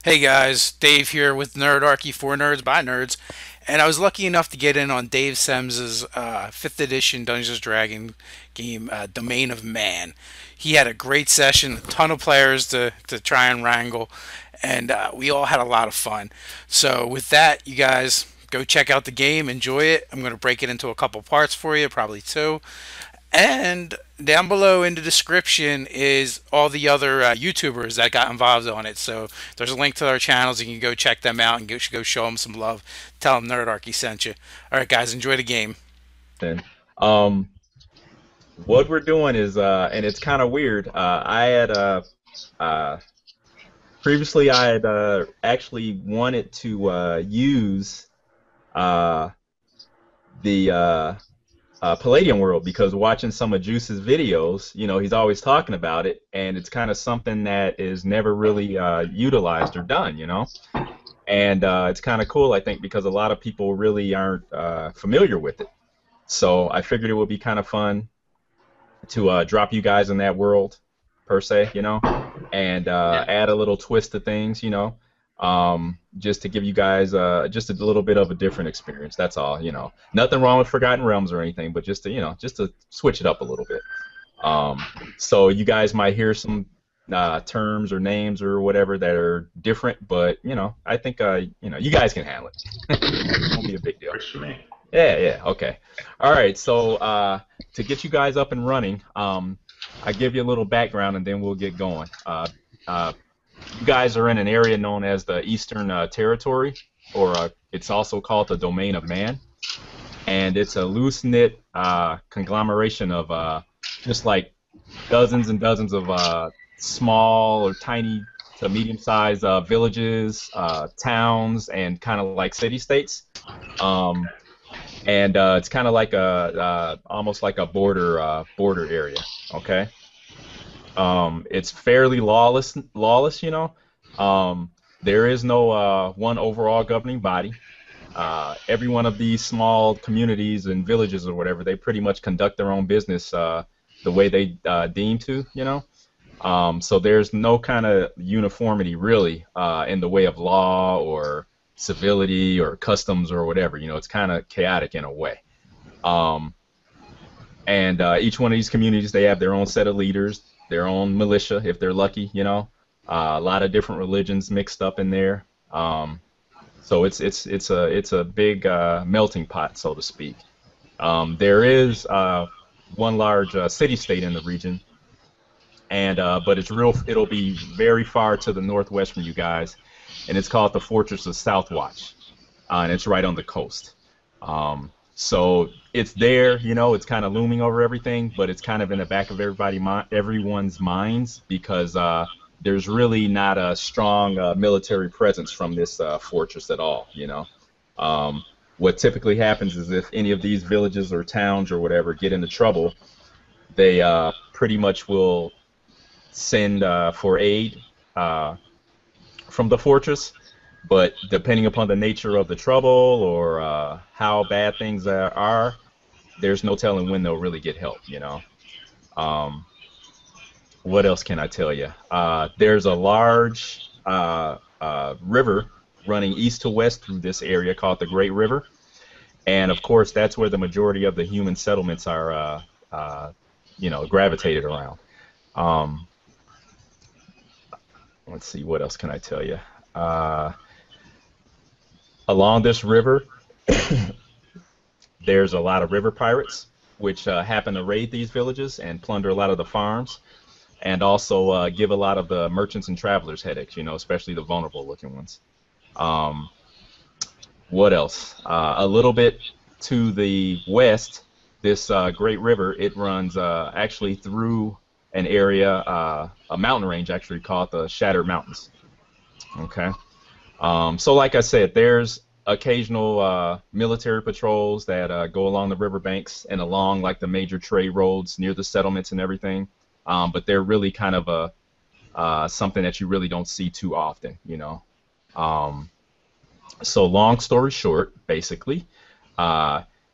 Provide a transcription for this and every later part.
Hey guys, Dave here with Nerdarchy for Nerds by Nerds, and I was lucky enough to get in on Dave Semmes's 5th edition Dungeons and Dragons game, Domain of Man. He had a great session, a ton of players to try and wrangle, and we all had a lot of fun. So with that, you guys go check out the game, enjoy it. I'm going to break it into a couple parts for you, probably two. And down below in the description is all the other YouTubers that got involved on it. So there's a link to their channels. You can go check them out and go show them some love. Tell them Nerdarchy sent you. All right, guys, enjoy the game. And um, what we're doing is, and it's kind of weird. I had uh, previously I had actually wanted to use uh, the Palladium world because watching some of Juice's videos, he's always talking about it, and it's kind of something that is never really utilized or done. And it's kind of cool, I think, because a lot of people really aren't familiar with it. So I figured it would be kind of fun to drop you guys in that world, per se, and Yeah, add a little twist to things, just to give you guys just a little bit of a different experience. That's all. Nothing wrong with Forgotten Realms or anything, but just to switch it up a little bit. Um, so you guys might hear some terms or names or whatever that are different, but I think you guys can handle it. It won't be a big deal. works for me. Yeah, yeah, okay. All right, so to get you guys up and running, I give you a little background and then we'll get going. Uh, you guys are in an area known as the Eastern Territory, or it's also called the Domain of Man, and it's a loose-knit conglomeration of just like dozens and dozens of small or tiny to medium-sized villages, towns, and kind of like city-states. Um, and it's kind of like a almost like a border area. Okay. It's fairly lawless. There is no one overall governing body. Every one of these small communities and villages or whatever, they pretty much conduct their own business the way they deem to. So there's no kind of uniformity really in the way of law or civility or customs or whatever. It's kind of chaotic in a way. Um, and each one of these communities, they have their own set of leaders, their own militia if they're lucky. A lot of different religions mixed up in there. So it's a big melting pot, so to speak. There is one large city-state in the region, and but it'll be very far to the northwest from you guys, and it's called the Fortress of Southwatch, and it's right on the coast. So it's there. It's kind of looming over everything, but it's kind of in the back of everyone's minds because there's really not a strong military presence from this fortress at all. What typically happens is if any of these villages or towns or whatever get into trouble, they pretty much will send for aid from the fortress, but depending upon the nature of the trouble or how bad things are, there's no telling when they'll really get help. Um, what else can I tell you? There's a large river running east to west through this area called the Great River, and of course that's where the majority of the human settlements are, gravitated around. Um, let's see, what else can I tell you? Uh, Along this river, there's a lot of river pirates, which happen to raid these villages and plunder a lot of the farms, and also give a lot of the merchants and travelers headaches, especially the vulnerable-looking ones. Um, what else? A little bit to the west, this great river, it runs actually through an area, a mountain range actually called the Shattered Mountains. Okay. So like I said, there's occasional military patrols that go along the riverbanks and along like the major trade roads near the settlements and everything. But they're really kind of something that you really don't see too often. Um, so long story short, basically,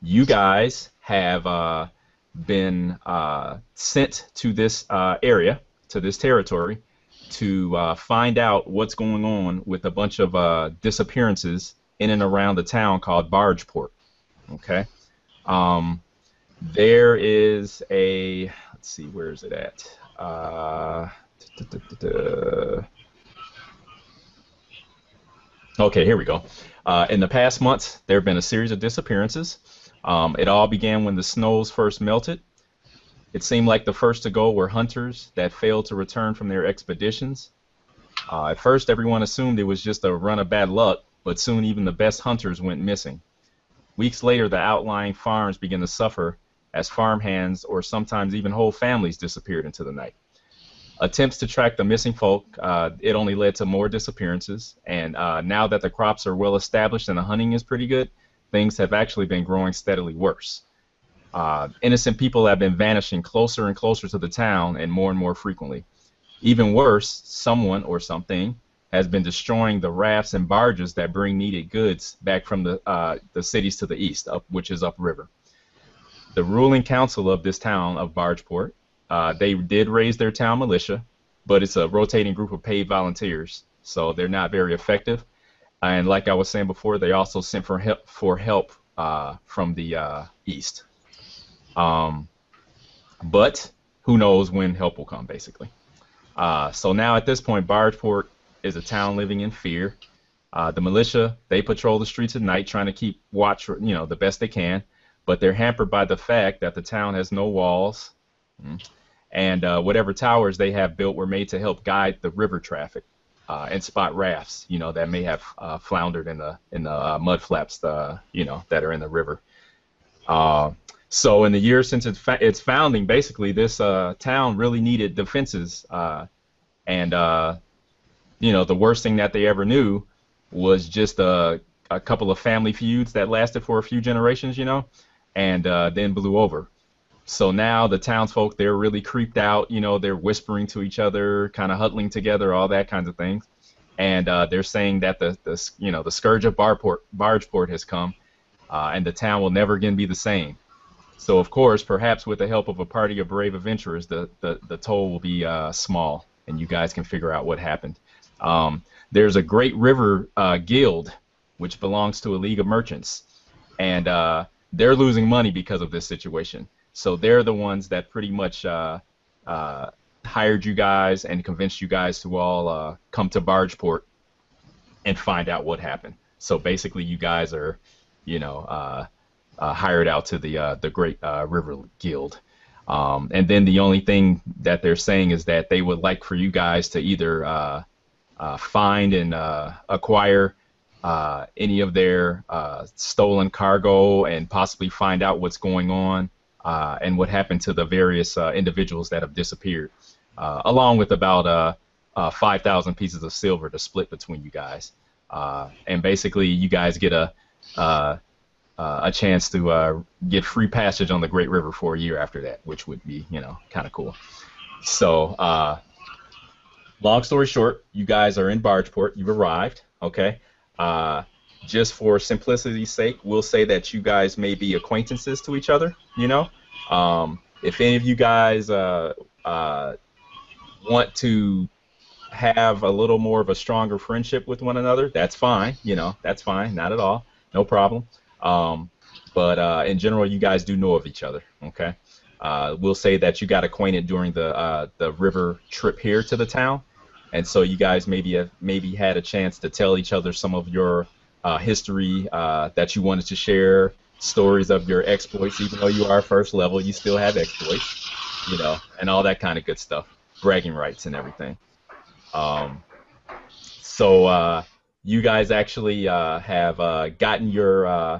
you guys have been sent to this area, to this territory, to find out what's going on with a bunch of disappearances in and around the town called Bargeport. Okay. There is a, let's see, where is it at? Okay, here we go. In the past months, there have been a series of disappearances. It all began when the snows first melted. It seemed like the first to go were hunters that failed to return from their expeditions. At first, everyone assumed it was just a run of bad luck, but soon even the best hunters went missing. Weeks later, the outlying farms began to suffer as farmhands or sometimes even whole families disappeared into the night. Attempts to track the missing folk, it only led to more disappearances, and now that the crops are well established and the hunting is pretty good, things have actually been growing steadily worse. Innocent people have been vanishing closer and closer to the town and more frequently. Even worse, someone or something has been destroying the rafts and barges that bring needed goods back from the cities to the east, which is upriver. The ruling council of this town of Bargeport, they did raise their town militia, but it's a rotating group of paid volunteers, so they're not very effective. And like I was saying before, they also sent for help from the east. But who knows when help will come, basically. So now at this point, Bargeport is a town living in fear. The militia, they patrol the streets at night trying to keep watch, the best they can, but they're hampered by the fact that the town has no walls, and whatever towers they have built were made to help guide the river traffic and spot rafts, that may have floundered in the mud flaps, that are in the river. So in the years since its founding, basically this town really needed defenses, and the worst thing that they ever knew was just a couple of family feuds that lasted for a few generations, and then blew over. So now the townsfolk, they're really creeped out, they're whispering to each other, kind of huddling together, all that kinds of things. And they're saying that the scourge of Bargeport has come, and the town will never again be the same. So of course, perhaps with the help of a party of brave adventurers, the toll will be small, and you guys can figure out what happened. There's a Great River Guild, which belongs to a League of Merchants, and they're losing money because of this situation. So they're the ones that pretty much hired you guys and convinced you guys to all come to Bargeport and find out what happened. So basically, you guys are, hired out to the Great River Guild. And then the only thing that they're saying is that they would like for you guys to either find and acquire any of their stolen cargo and possibly find out what's going on and what happened to the various individuals that have disappeared, along with about 5,000 pieces of silver to split between you guys. And basically, you guys get a chance to get free passage on the Great River for a year after that, which would be, kind of cool. So, long story short, you guys are in Bargeport. You've arrived, okay? Just for simplicity's sake, we'll say that you guys may be acquaintances to each other, If any of you guys want to have a little more of a stronger friendship with one another, that's fine, that's fine, not at all, no problem. But in general, you guys do know of each other, okay? We'll say that you got acquainted during the river trip here to the town, and so you guys maybe had a chance to tell each other some of your history that you wanted to share, stories of your exploits. Even though you are first level, you still have exploits, and all that kind of good stuff, bragging rights and everything. So you guys actually have gotten your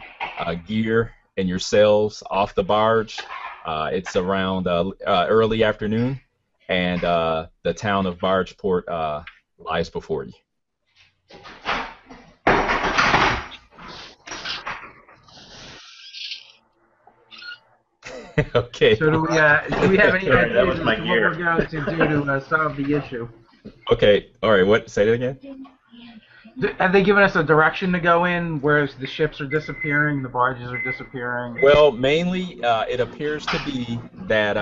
gear and yourselves off the barge. It's around early afternoon, and the town of Bargeport lies before you. Okay. So do we have any ideas as to what we're going to do to solve the issue? Okay. All right. What? Say that again. Have they given us a direction to go in, whereas the ships are disappearing, the barges are disappearing? Well, mainly it appears to be that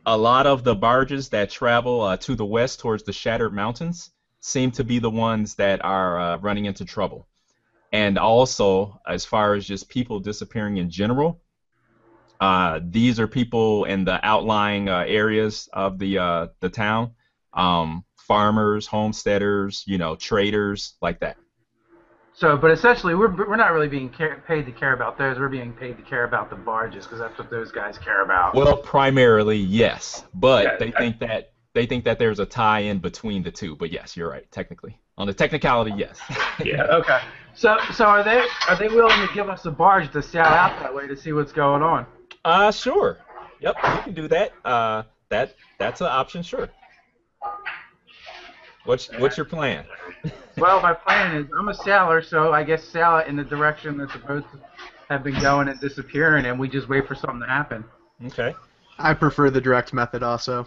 a lot of the barges that travel to the west towards the Shattered Mountains seem to be the ones that are running into trouble. And also, as far as just people disappearing in general, these are people in the outlying areas of the town, farmers, homesteaders, traders, like that. So, but essentially, we're not really being paid to care about those. We're being paid to care about the barges because that's what those guys care about. Well, primarily, yes, but Yeah, they think that there's a tie-in between the two. But yes, you're right. Technically, on the technicality, yes. Yeah. Okay. So are they willing to give us a barge to sail out that way to see what's going on? Sure. Yep, you can do that. That's an option, sure. What's your plan? Well, my plan is I'm a sailor, so I guess sail it in the direction that's supposed to have been going and disappearing, and we just wait for something to happen. Okay. I prefer the direct method also.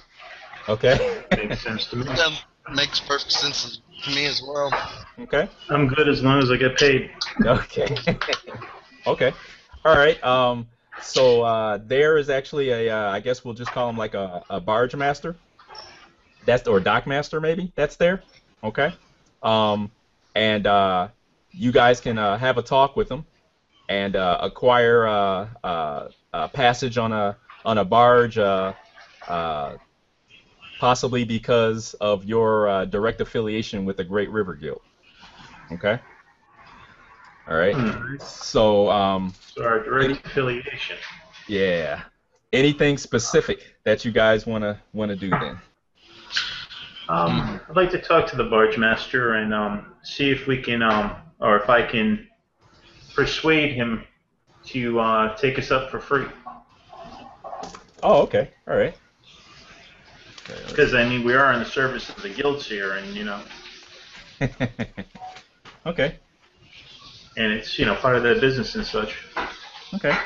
Okay. Makes sense to me. That makes perfect sense to me as well. Okay. I'm good as long as I get paid. Okay. Okay. All right. So there is actually I guess we'll just call him like a barge master. Or dock master maybe. That's there. Okay. And you guys can have a talk with him and acquire a passage on a barge, possibly because of your direct affiliation with the Great River Guild. Okay. All right. So So our direct affiliation. yeah. Anything specific that you guys wanna do then? I'd like to talk to the barge master and see if we can, or if I can persuade him to take us up for free. Oh, okay. All right. Because I mean, we are in the service of the guilds here, and Okay. and it's part of their business and such. Okay.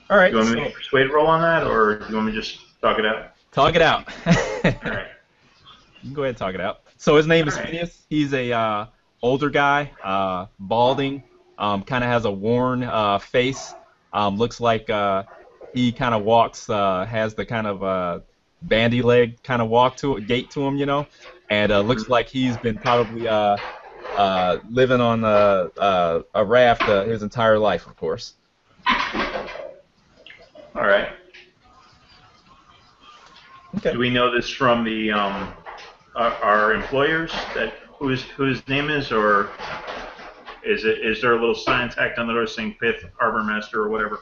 All right. You want me to make a persuade roll on that, or do you want me to just talk it out? Talk it out. All right. You can go ahead and talk it out. So his name is All right. Phineas. He's a older guy, balding, kind of has a worn face. Looks like he kind of walks, has the kind of bandy leg kind of gait to him, and looks like he's been probably living on a raft his entire life, of course. All right. Okay. Do we know this from the our employers that whose name is, or is there a little sign tacked on the door saying Fifth Harbor Master or whatever?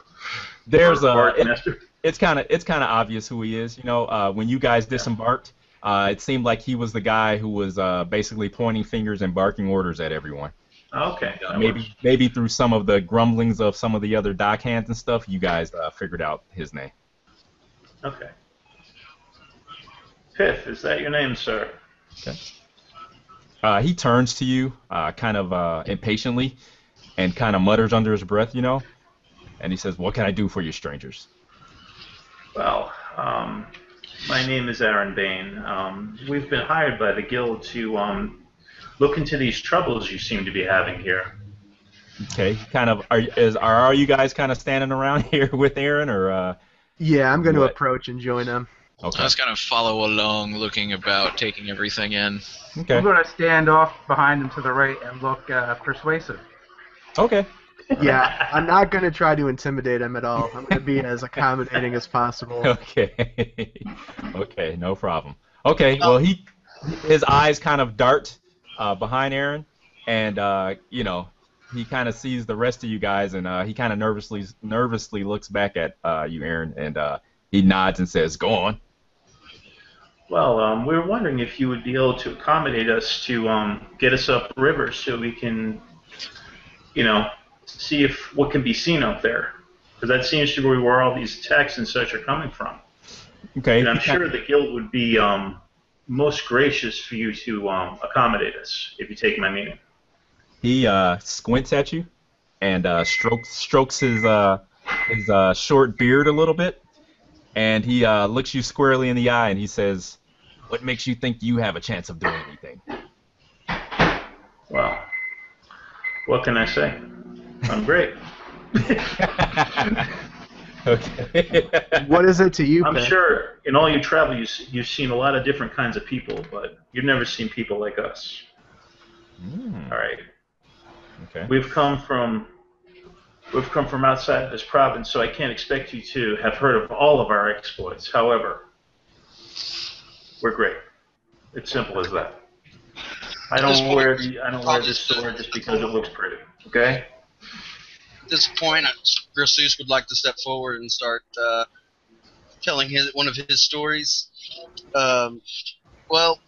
There's Barge Master. It's kind of obvious who he is. When you guys disembarked, it seemed like he was the guy who was basically pointing fingers and barking orders at everyone. Okay. that works. Maybe through some of the grumblings of some of the other dockhands and stuff, you guys figured out his name. Okay. Fifth, is that your name, sir? Okay. He turns to you, kind of impatiently, and kind of mutters under his breath, and he says, "What can I do for you, strangers?" Well, my name is Aaron Bain. We've been hired by the guild to look into these troubles you seem to be having here. Okay. Kind of. Are you guys kind of standing around here with Aaron, or? Yeah, I'm going to What? approach and join him. Okay. I just kind of follow along, looking about, taking everything in. Okay. I'm going to stand off behind him to the right and look persuasive. Okay. Yeah, I'm not going to try to intimidate him at all. I'm going to be as accommodating as possible. Okay. Okay, no problem. Okay, well, his eyes kind of dart behind Aaron, and he kind of sees the rest of you guys, and he kind of nervously looks back at you, Aaron, and he nods and says, "Go on." Well, we were wondering if you would be able to accommodate us to get us up river so we can, see if what can be seen up there. Because that seems to be where all these attacks and such are coming from. Okay. And I'm sure the guild would be most gracious for you to accommodate us, if you take my meaning. He squints at you and strokes his short beard a little bit, and he looks you squarely in the eye, and he says, "What makes you think you have a chance of doing anything?" Well, what can I say? I'm great. Okay. What is it to you, I'm Pick? sure in all your travel, you've seen a lot of different kinds of people, but you've never seen people like us. All right. Okay. We've come from outside this province, so I can't expect you to have heard of all of our exploits. However, we're great. It's simple as that. I don't wear this sword just because it looks pretty. Okay. At this point, Grassus would like to step forward and start telling one of his stories. Well,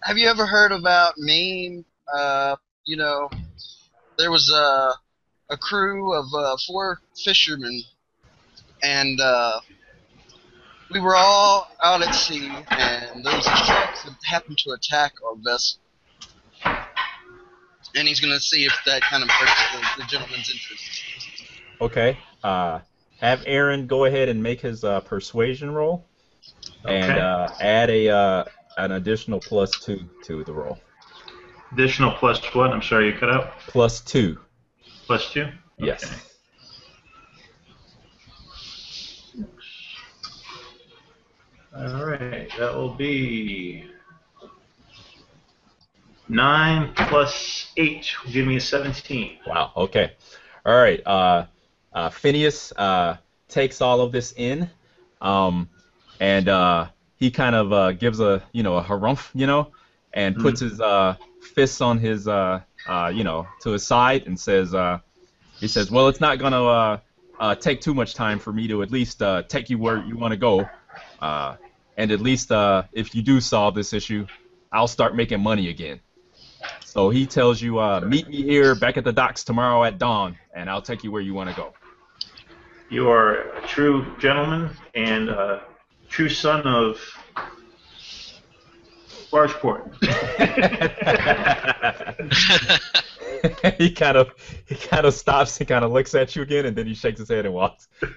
have you ever heard about me? There was a crew of 4 fishermen, and we were all out at sea, and there was a shark that happened to attack our vessel. And he's going to see if that kind of hurts the gentleman's interest. Okay. Have Aaron go ahead and make his persuasion roll, and add an additional +2 to the roll. Additional plus what? I'm sorry, you cut out. +2. +2. Yes. Okay. All right, that will be 9 + 8 will give me a 17. Wow. Okay. All right. Phineas takes all of this in, and he kind of gives a harumph, and puts his fists on his to his side and says, well, it's not gonna take too much time for me to at least take you where you want to go, and at least if you do solve this issue, I'll start making money again. So he tells you, meet me here back at the docks tomorrow at dawn, and I'll take you where you want to go. You are a true gentleman and a true son of Bargeport. He kind of stops and kind of looks at you again, and then he shakes his head and walks off.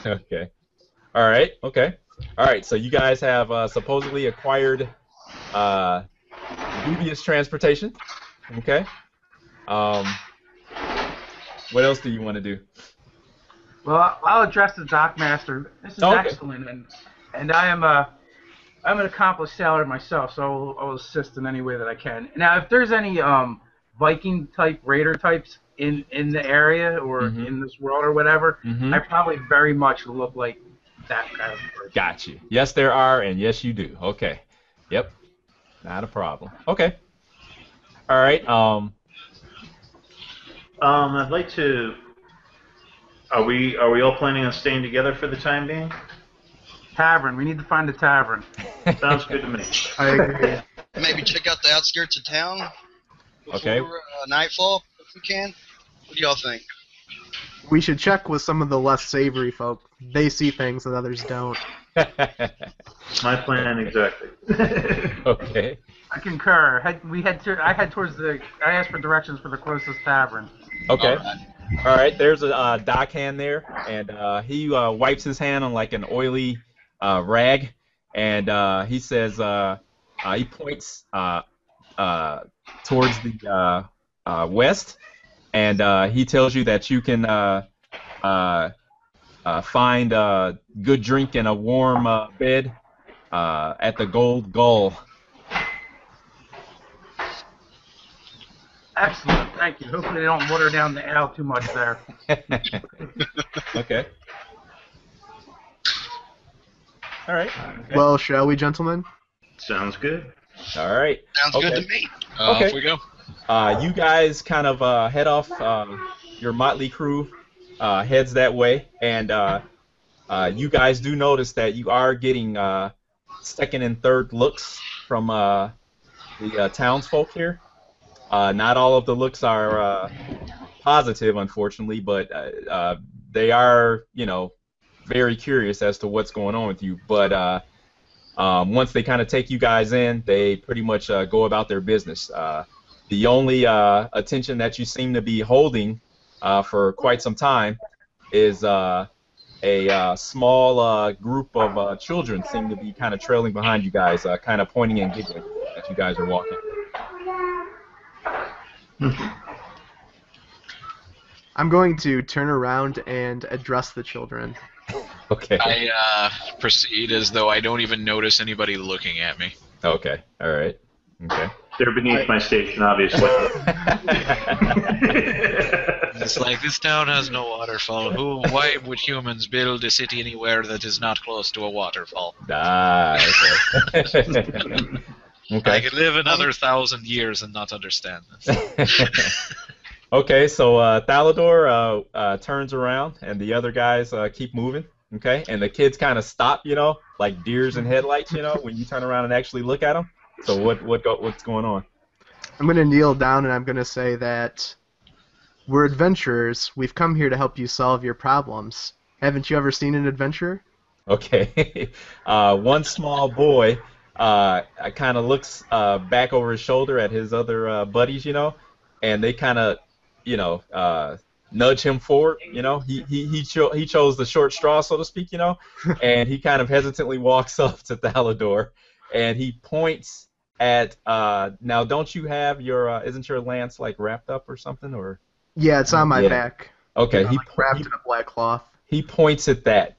Okay. All right. Okay. All right. So you guys have supposedly acquired dubious transportation. Okay. What else do you want to do? Well, I'll address the dockmaster. This is excellent, and I'm an accomplished sailor myself, so I'll assist in any way that I can. Now, if there's any Viking type raider types in the area or in this world or whatever, I probably very much look like that kind of person. Got you. Yes, there are, and yes, you do. Okay. Yep. Not a problem. Okay. All right. I'd like to. Are we all planning on staying together for the time being? Tavern. We need to find a tavern. Sounds good to me. I agree. Maybe check out the outskirts of town before nightfall, if we can. What do y'all think? We should check with some of the less savory folk. They see things that others don't. My plan exactly. Okay. I concur. I asked for directions for the closest tavern. Okay. All right. There's a dockhand there, and he wipes his hand on like an oily rag, and he says, he points towards the west, and he tells you that you can find good drink and a warm bed at the Gold Gull. Excellent. Thank you. Hopefully they don't water down the ale too much there. Okay. All right. Okay. Well, shall we, gentlemen? Sounds good. All right. Sounds good to me. Okay. Off we go. You guys kind of head off. Your motley crew heads that way, and you guys do notice that you are getting second and third looks from the townsfolk here. Not all of the looks are positive, unfortunately, but they are, very curious as to what's going on with you. But once they kind of take you guys in, they pretty much go about their business. The only attention that you seem to be holding for quite some time is a small group of children seem to be kind of trailing behind you guys, kind of pointing and giggling as you guys are walking. I'm going to turn around and address the children. Okay. I proceed as though I don't even notice anybody looking at me. Okay. All right. Okay. They're beneath my station, obviously. It's like, this town has no waterfall. Why would humans build a city anywhere that is not close to a waterfall? Okay. Okay. I could live another 1,000 years and not understand this. Okay, so Thalador turns around, and the other guys keep moving. Okay, and the kids kind of stop, like deers in headlights, when you turn around and actually look at them. So what's going on? I'm going to kneel down and I'm going to say that we're adventurers. We've come here to help you solve your problems. Haven't you ever seen an adventurer? Okay, one small boy kind of looks back over his shoulder at his other buddies, and they kind of, nudge him forward. He chose the short straw, so to speak, and he kind of hesitantly walks up to Thalador, and he points at now. Don't you have your isn't your lance like wrapped up or something, or? Yeah, it's on my back. Okay, he wrapped in a black cloth. He points at that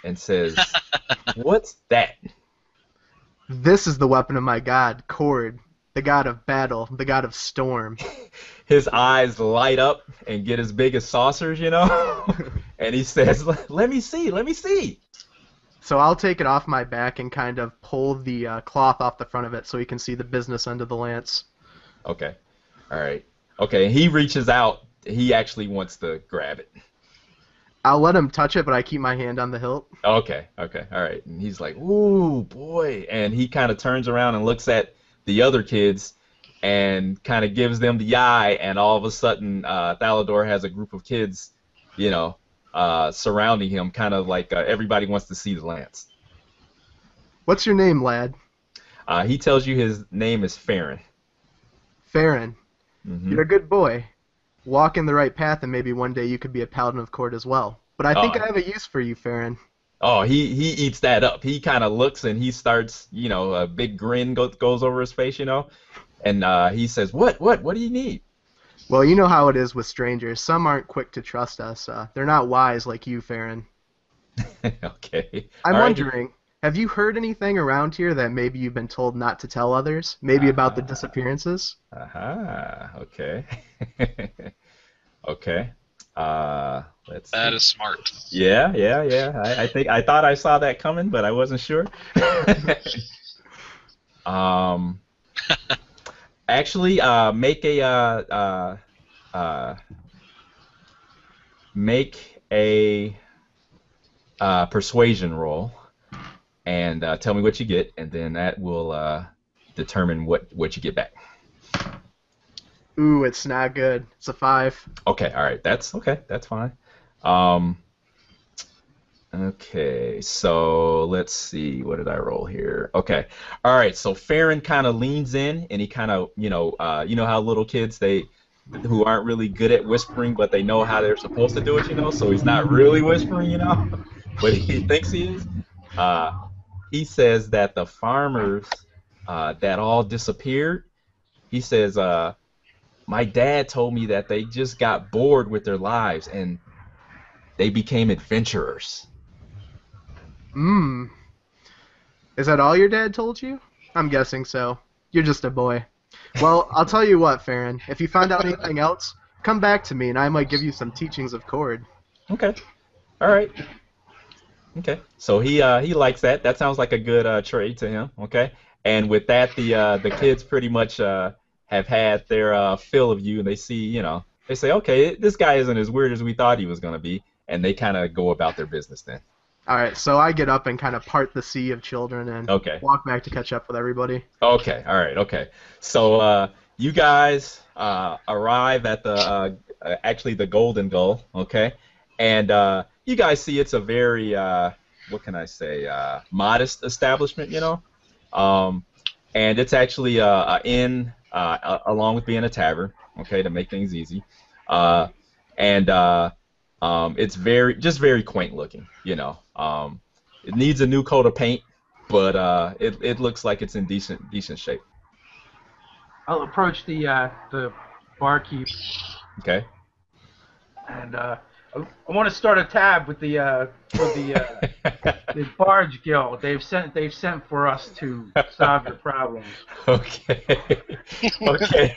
and says, "What's that?" This is the weapon of my god, Cord, the god of battle, the god of storm. His eyes light up and get as big as saucers, and he says, "Let me see, let me see." So I'll take it off my back and kind of pull the cloth off the front of it so he can see the business end of the lance. Okay. All right. Okay, he reaches out. He actually wants to grab it. I'll let him touch it, but I keep my hand on the hilt. Okay. All right. And he's like, "Ooh, boy." And he kind of turns around and looks at the other kids and kind of gives them the eye, and all of a sudden Thalador has a group of kids, surrounding him, kind of like everybody wants to see the lance. What's your name, lad? He tells you his name is Farron. Farron. Mm-hmm. You're a good boy. Walk in the right path, and maybe one day you could be a paladin of Cord as well. But I think I have a use for you, Farron. Oh, he eats that up. He kind of looks and he starts, a big grin goes over his face, and he says, "What do you need?" Well, you know how it is with strangers. Some aren't quick to trust us. They're not wise like you, Farron. Okay. I'm wondering, have you heard anything around here that maybe you've been told not to tell others? Maybe about the disappearances? Okay. Okay. Let's see. That is smart. Yeah. I thought I saw that coming, but I wasn't sure. Actually, make a persuasion roll, and tell me what you get, and then that will determine what you get back. Ooh, it's not good. It's a 5. Okay, all right, that's fine. Okay, so let's see, what did I roll here? Okay, all right, so Farron kind of leans in, and he kind of, you know how little kids, who aren't really good at whispering, but they know how they're supposed to do it, so he's not really whispering, but he thinks he is. He says that the farmers that all disappeared, he says, my dad told me that they just got bored with their lives, and they became adventurers. Is that all your dad told you? I'm guessing so. You're just a boy. Well, I'll tell you what, Farron. If you find out anything else, come back to me, and I might give you some teachings of Cord. Okay. All right. Okay. So he likes that. That sounds like a good trade to him. Okay. And with that, the kids pretty much have had their fill of you, and they see, they say, okay, this guy isn't as weird as we thought he was going to be, and they kind of go about their business then. All right, so I get up and kind of part the sea of children and walk back to catch up with everybody. Okay, all right, okay. So you guys arrive at the actually the Golden Gull, okay? And you guys see it's a very what can I say, modest establishment, and it's actually an inn along with being a tavern, okay, to make things easy, and it's very quaint looking, It needs a new coat of paint, but it looks like it's in decent shape. I'll approach the barkeep. Okay. and I want to start a tab with the Barge Guild. They've sent for us to solve your problems. Okay. Okay.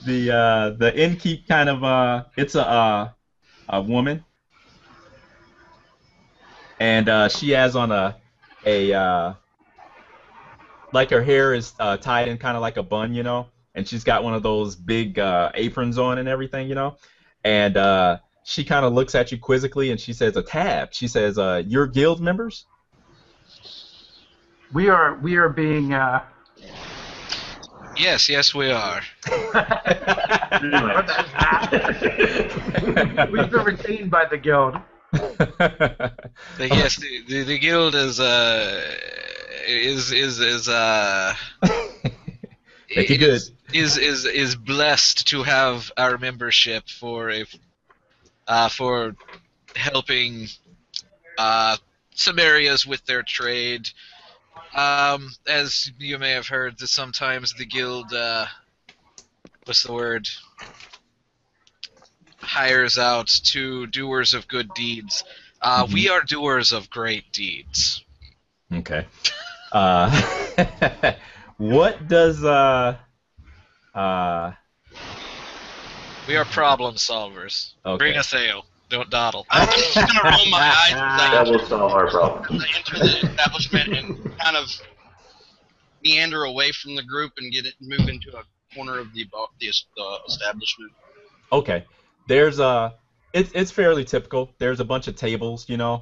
The innkeep kind of it's a woman, and she has on a like her hair is tied in kind of like a bun, and she's got one of those big aprons on and everything, and she kind of looks at you quizzically and she says a tab. She says, "You're guild members?" We are being Yes, we are. we've been retained by the guild. Yes, the guild is Make it good. is blessed to have our membership for helping some areas with their trade. As you may have heard, that sometimes the guild, what's the word, hires out to doers of good deeds. We are doers of great deeds. Okay. What does We are problem solvers. Okay. Bring us ale. Don't dawdle. I'm just gonna roll my eyes That will solve our problem. into the establishment and kind of meander away from the group and move into a corner of the establishment. Okay. There's it's fairly typical. There's a bunch of tables, that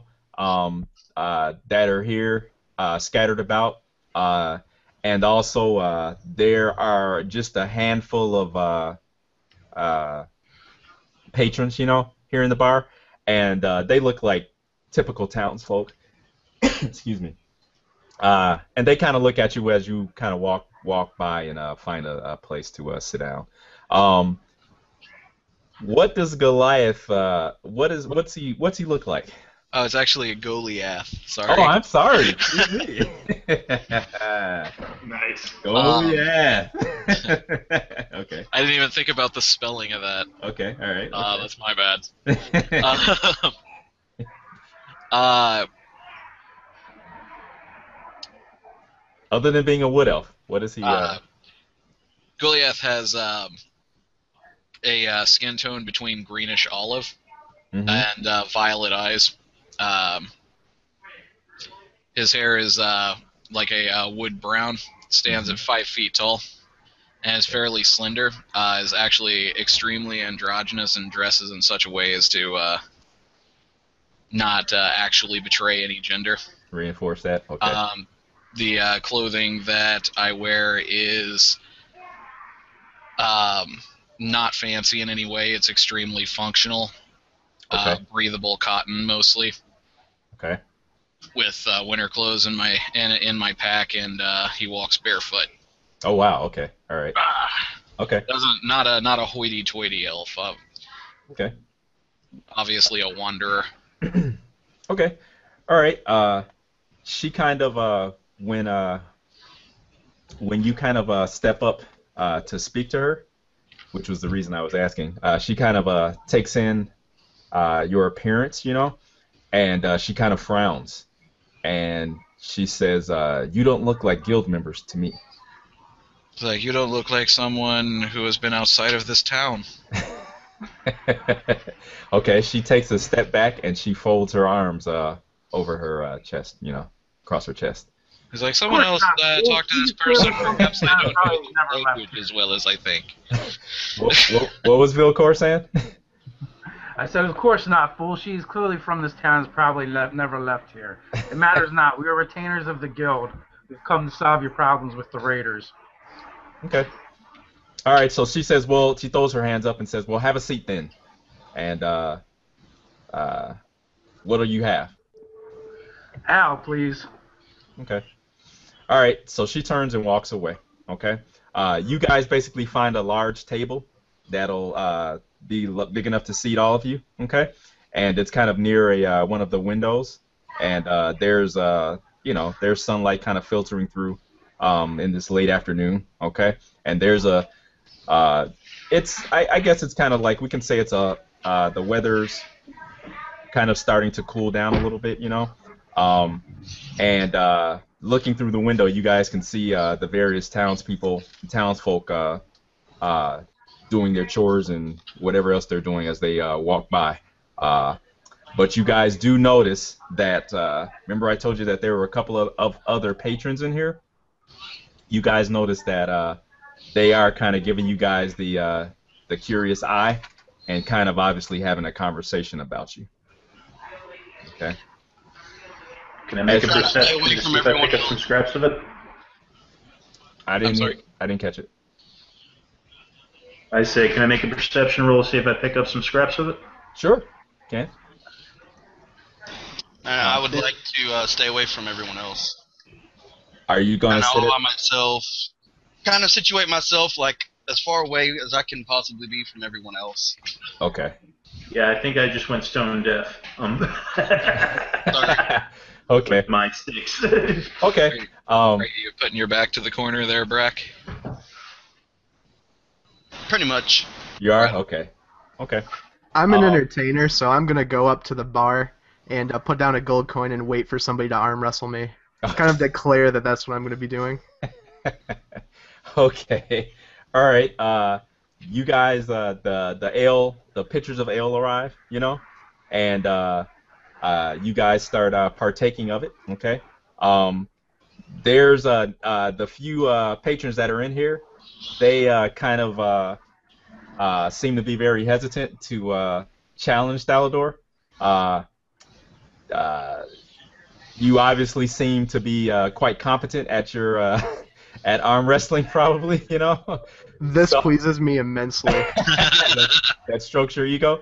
are here scattered about, and also there are just a handful of patrons, here in the bar, and they look like typical townsfolk. Excuse me. And they kind of look at you as you kind of walk by and find a place to sit down. What does Goliath? What's he look like? Oh, it's actually a Goliath. Sorry. Oh, I'm sorry. Excuse me. Nice. Goliath. Okay. I didn't even think about the spelling of that. Okay. All right. That's my bad. Other than being a wood elf, what is he? Goliath has a skin tone between greenish olive and violet eyes. His hair is like a wood brown, stands at 5 feet tall, and is fairly slender. Is actually extremely androgynous and dresses in such a way as to not actually betray any gender. Reinforce that. Okay. The clothing that I wear is not fancy in any way. It's extremely functional. Okay. Breathable cotton mostly. Okay. With winter clothes in my pack, and he walks barefoot. Oh wow. Okay. All right. Okay. Not a hoity-toity elf. Okay. Obviously a wanderer. Okay. All right. She kind of when you kind of step up to speak to her, which was the reason I was asking. She kind of takes in your appearance, and she kind of frowns, and she says, "You don't look like guild members to me." It's like, you don't look like someone who has been outside of this town. Okay, she takes a step back and she folds her arms over her chest, across her chest. It's like, someone else talk to this person. Perhaps they don't know the language as well as I think. What was Vilcor saying? I said, of course not, fool. She's clearly from this town, has probably never left here. It matters not. We are retainers of the guild. We've come to solve your problems with the raiders. Okay. All right, so she says, well, she throws her hands up and says, well, have a seat then. And what do you have? Al, please. Okay. All right, so she turns and walks away, okay? You guys basically find a large table that'll be big enough to seat all of you, okay? And it's kind of near one of the windows, and there's there's sunlight kind of filtering through in this late afternoon, okay? And there's I guess it's kind of like, we can say it's a the weather's kind of starting to cool down a little bit, you know. And looking through the window, you guys can see the various townsfolk doing their chores and whatever else they're doing as they walk by. But you guys do notice that, remember I told you that there were a couple of other patrons in here? You guys notice that they are kind of giving you guys the curious eye and kind of obviously having a conversation about you. Okay. Can I make a Trying to stay perception away to from see if I everyone pick up some else. scraps of it? I didn't catch it. I say, can I make a perception roll to see if I pick up some scraps of it? Sure. Okay. I would like to stay away from everyone else. Are you going Kind to of sit all it? by myself. Kind of situate myself like as far away as I can possibly be from everyone else. Okay. Yeah, I think I just went stone deaf. Sorry. Okay. With my sticks. Okay. Are you putting your back to the corner there, Brack? Pretty much. You are? Okay. Okay. I'm an entertainer, so I'm gonna go up to the bar and put down a gold coin and wait for somebody to arm wrestle me. Kind of declare that that's what I'm gonna be doing. Okay. All right. You guys, the pitchers of ale arrive, you know, and you guys start partaking of it. Okay. There's the few patrons that are in here. They kind of seem to be very hesitant to challenge Thalador. You obviously seem to be quite competent at your at arm wrestling, probably. You know. This So- pleases me immensely. that strokes your ego.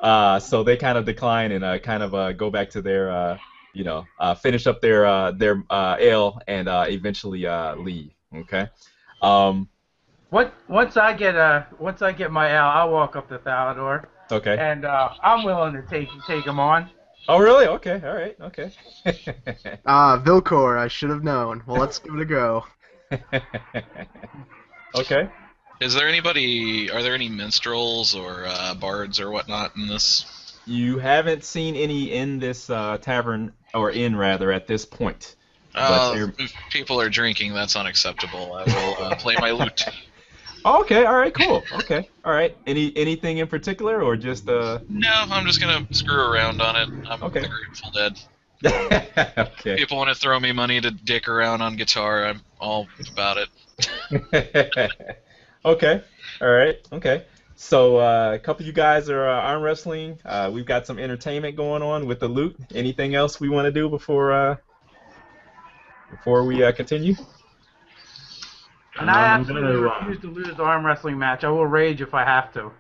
So they kind of decline and kind of go back to their, finish up their ale and eventually leave. Okay. Once I get my ale, I'll walk up to Thalador, Okay. and I'm willing to take him on. Oh, really? Okay. All right. Okay. Vilcor, I should have known. Well, let's give it a go. Okay. Are there any minstrels or bards or whatnot in this? You haven't seen any in this tavern, or inn rather, at this point. But they're- If people are drinking, that's unacceptable. I will play my lute. Oh, okay. All right. Cool. Okay. All right. Anything in particular, or just No, I'm just gonna screw around on it. I'm Okay. the Grateful Dead. Okay. People want to throw me money to dick around on guitar. I'm all about it. Okay. All right. Okay. So a couple of you guys are arm wrestling. We've got some entertainment going on with the loot. Anything else we want to do before we continue? And I I'm absolutely gonna, refuse to lose the arm wrestling match. I will rage if I have to.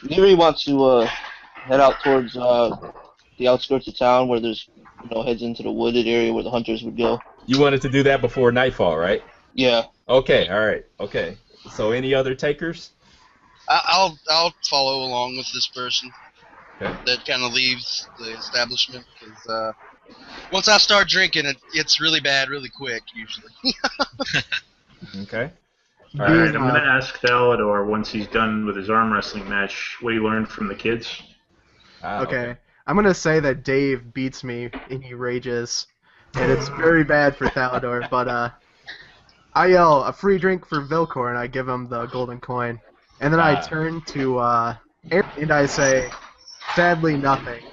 Neri wants to head out towards the outskirts of town where there's, heads into the wooded area where the hunters would go. You wanted to do that before nightfall, right? Yeah. Okay. All right. Okay. So any other takers? I'll follow along with this person. Okay. That kind of leaves the establishment because once I start drinking, it's really bad, really quick usually. Okay. All right, Being, I'm going to ask Thalador once he's done with his arm wrestling match what he learned from the kids. Okay. I'm gonna say that Dave beats me and he rages, and it's very bad for Thalador. But I yell a free drink for Vilcor, and I give him the golden coin, and then I turn to Aaron and I say, sadly nothing.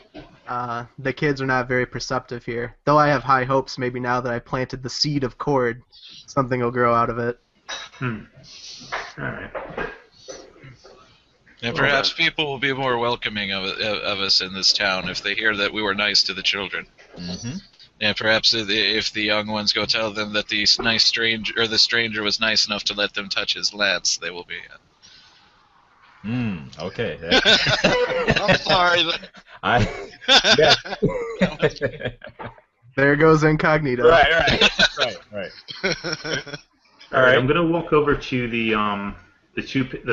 The kids are not very perceptive here, though I have high hopes. Maybe now that I planted the seed of cord, something will grow out of it. All right. And perhaps people will be more welcoming of us in this town if they hear that we were nice to the children. Mm-hmm. And perhaps if the young ones go tell them that the stranger was nice enough to let them touch his lance, they will be. Okay. I'm sorry. Yeah. There goes incognito. Right. All right. I'm going to walk over to the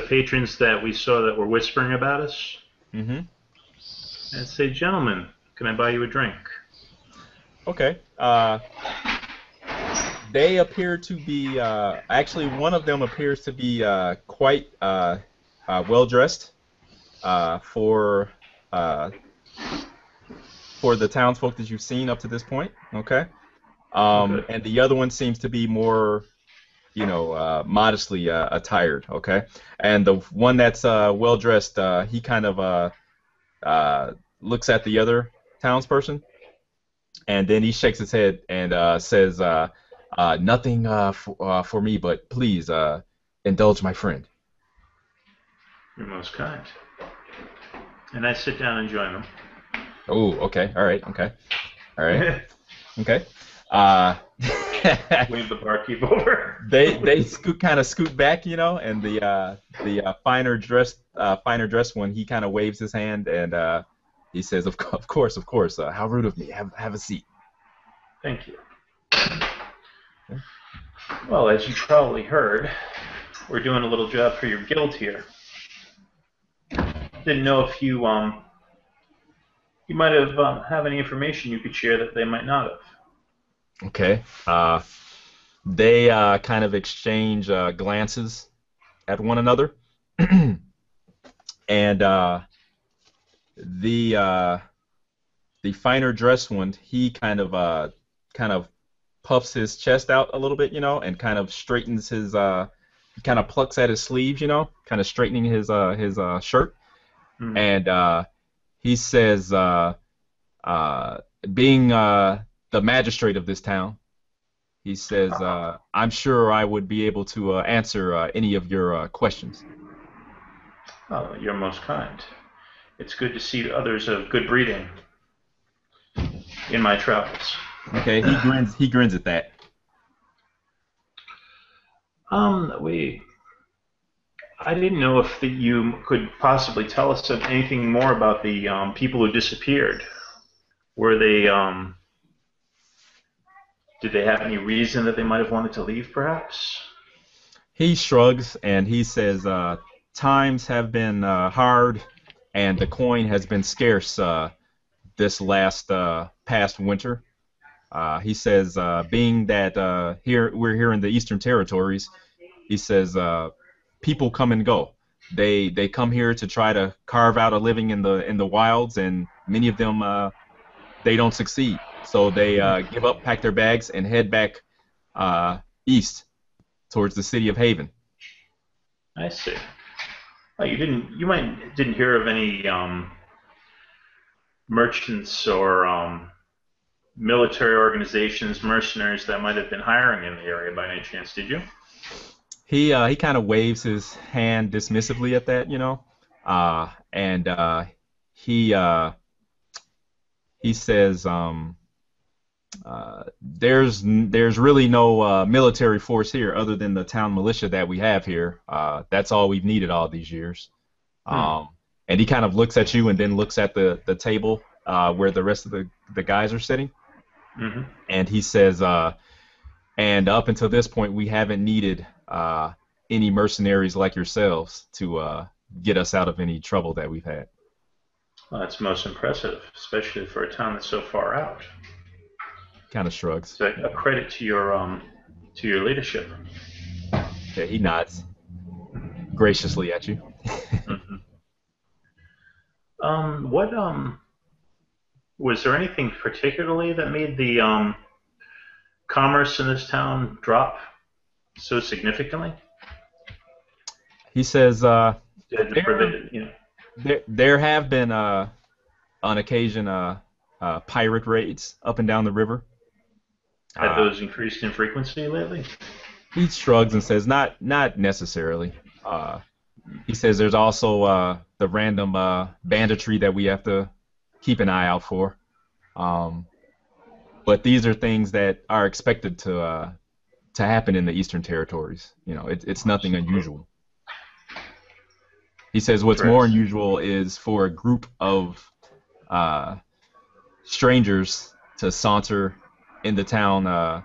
patrons that we saw that were whispering about us, Mm-hmm. and say, "Gentlemen, can I buy you a drink?" Okay. They appear to be actually one of them appears to be quite well dressed for the townsfolk that you've seen up to this point. Okay. And the other one seems to be more, modestly attired. Okay. And the one that's well dressed, he kind of looks at the other townsperson, and then he shakes his head and says, "Nothing for me, but please indulge my friend." You're most kind. And I sit down and join them. Oh, okay. All right. Okay. All right. Okay. Wave the barkeep over. They kind of scoot back, and the finer dressed one, he kind of waves his hand and he says, "Of course. How rude of me. Have a seat." Thank you. Well, as you probably heard, we're doing a little job for your guild here. Didn't know if you might have any information you could share that they might not have. Okay. They kind of exchange glances at one another, and the finer dressed one, he kind of puffs his chest out a little bit, and kind of straightens his he kind of plucks at his sleeves, kind of straightening his shirt, and he says, being the magistrate of this town, he says, "I'm sure I would be able to answer any of your questions." Oh, you're most kind. It's good to see others of good breeding in my travels. Okay, he grins at that. I didn't know if you could possibly tell us anything more about the people who disappeared. Were they, did they have any reason that they might have wanted to leave, perhaps? He shrugs and he says, "Times have been hard, and the coin has been scarce this past winter." He says, being that we're here in the Eastern Territories, he says, people come and go. They come here to try to carve out a living in the wilds, and many of them they don't succeed. So they give up, pack their bags, and head back east towards the city of Haven. I see. Oh, you didn't hear of any merchants or military organizations, mercenaries that might have been hiring in the area by any chance, did you? He kind of waves his hand dismissively at that, and he says, "There's really no military force here other than the town militia that we have here. That's all we've needed all these years." And he kind of looks at you and then looks at the table where the rest of the guys are sitting. Mm-hmm. And he says, "And up until this point, we haven't needed any mercenaries like yourselves to get us out of any trouble that we've had." Well, that's most impressive, especially for a town that's so far out. Kind of shrugs. So a credit to your leadership. Yeah, he nods graciously at you. Mm-hmm. Was there anything particularly that made the commerce in this town drop so significantly? He says, There have been on occasion pirate raids up and down the river. Have those increased in frequency lately? He shrugs and says, not necessarily. He says there's also the random banditry that we have to keep an eye out for. But these are things that are expected to happen in the Eastern Territories. It's nothing unusual. He says what's more unusual is for a group of strangers to saunter in the town,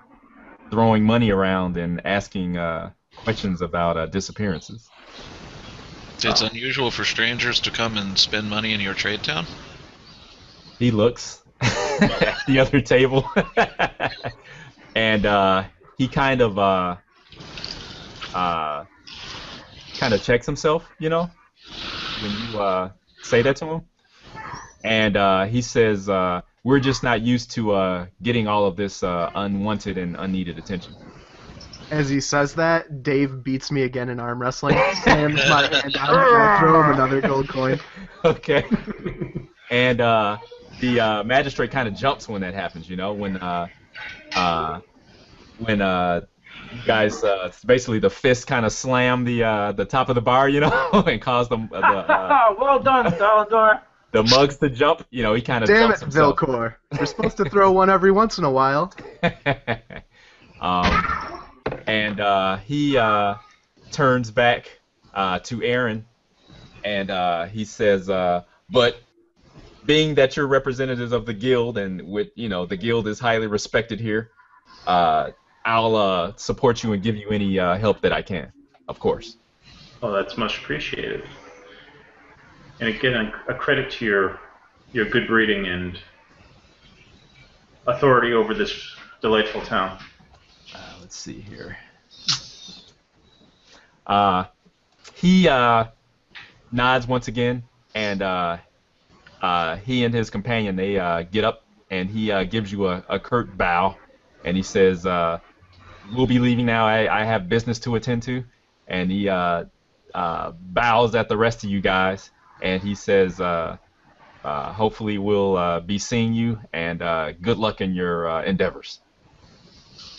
throwing money around and asking questions about disappearances. It's unusual for strangers to come and spend money in your trade town? He looks at the other table, and he kind of checks himself, you know, when you say that to him, and he says, "We're just not used to getting all of this unwanted and unneeded attention." As he says that, Dave beats me again in arm wrestling, slams my hand down, and I throw him another gold coin. Okay. And the magistrate kind of jumps when that happens, you know, when you guys basically the fist kind of slam the top of the bar, you know, and cause them well done, Dalador. the mugs to jump. You know, he kind of Damn jumps it, himself. Vilcor. You're supposed to throw one every once in a while. And he turns back to Aaron, and he says, "But being that you're representatives of the guild, and with the guild is highly respected here, I'll support you and give you any help that I can, of course." Oh, that's much appreciated. And again, a credit to your good breeding and authority over this delightful town. Let's see here. He nods once again, and he and his companion, they get up, and he gives you a curt bow, and he says, "We'll be leaving now. I have business to attend to." And he bows at the rest of you guys, and he says, "Hopefully we'll be seeing you, and good luck in your endeavors."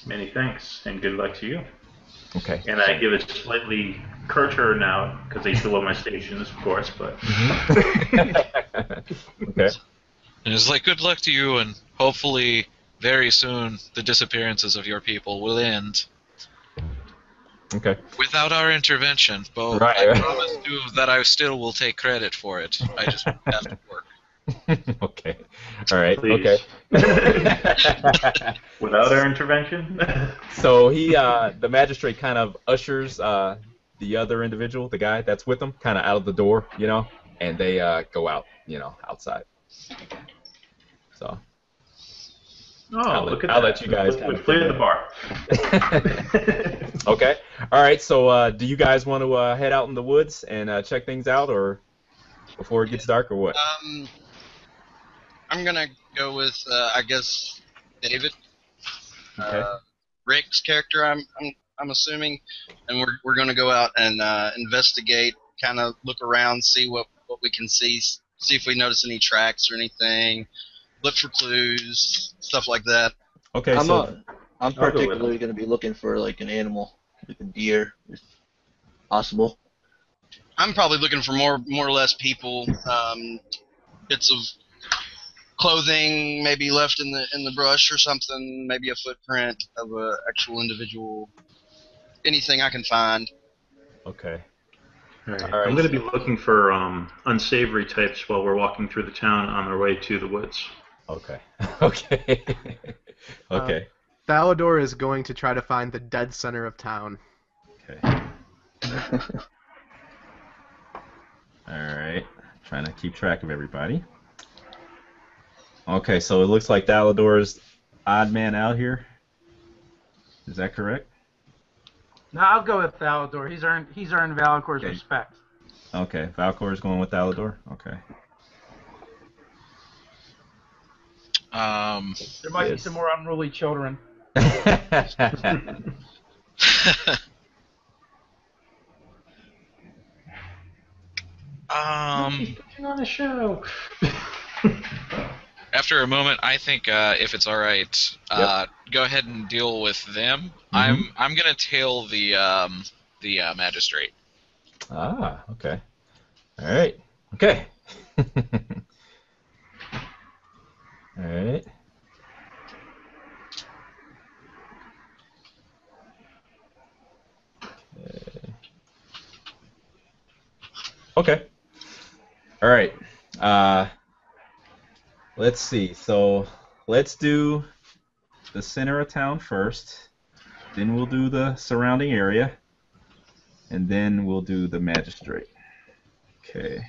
Many thanks, and good luck to you. Okay. And I give a slightly curter now, because he's below my stations, of course, but... Okay. And it's like, good luck to you, and hopefully very soon the disappearances of your people will end. Okay. Without our intervention, but Right. I promise you that I still will take credit for it. I just have to work. Okay. All right. Please. Okay. Without our intervention? So the magistrate kind of ushers the other individual, the guy that's with him, kind of out of the door, you know, and they go out, you know, outside. So. Oh, look at that. I'll let you guys kind We've of cleared the bar. Okay. All right. So do you guys want to head out in the woods and check things out, or before it gets dark, or what? I'm gonna go with I guess David. Okay. Rick's character, I'm assuming, and we're gonna go out and investigate, kind of look around, see what we can see if we notice any tracks or anything, look for clues, stuff like that. Okay. I'm particularly going to be looking for like an animal, like a deer, if possible. I'm probably looking for more or less people, bits of clothing maybe left in the brush or something, maybe a footprint of an actual individual, anything I can find. Okay. All right. All right. I'm going to be looking for unsavory types while we're walking through the town on our way to the woods. Okay. Okay. Okay. Thalador is going to try to find the dead center of town. Okay. All right. Trying to keep track of everybody. Okay, so it looks like Dalador's odd man out here. Is that correct? No, I'll go with Thalador. He's earned Valcor's Okay. respect. Okay, Valcor is going with Dalador. Okay. There might be some more unruly children. Putting on a show. After a moment, I think if it's all right, go ahead and deal with them. Mhm. I'm gonna tail the magistrate. Ah, okay. All right. Okay. All right. Okay. All right. Let's see. So let's do the center of town first. Then we'll do the surrounding area. And then we'll do the magistrate. Okay.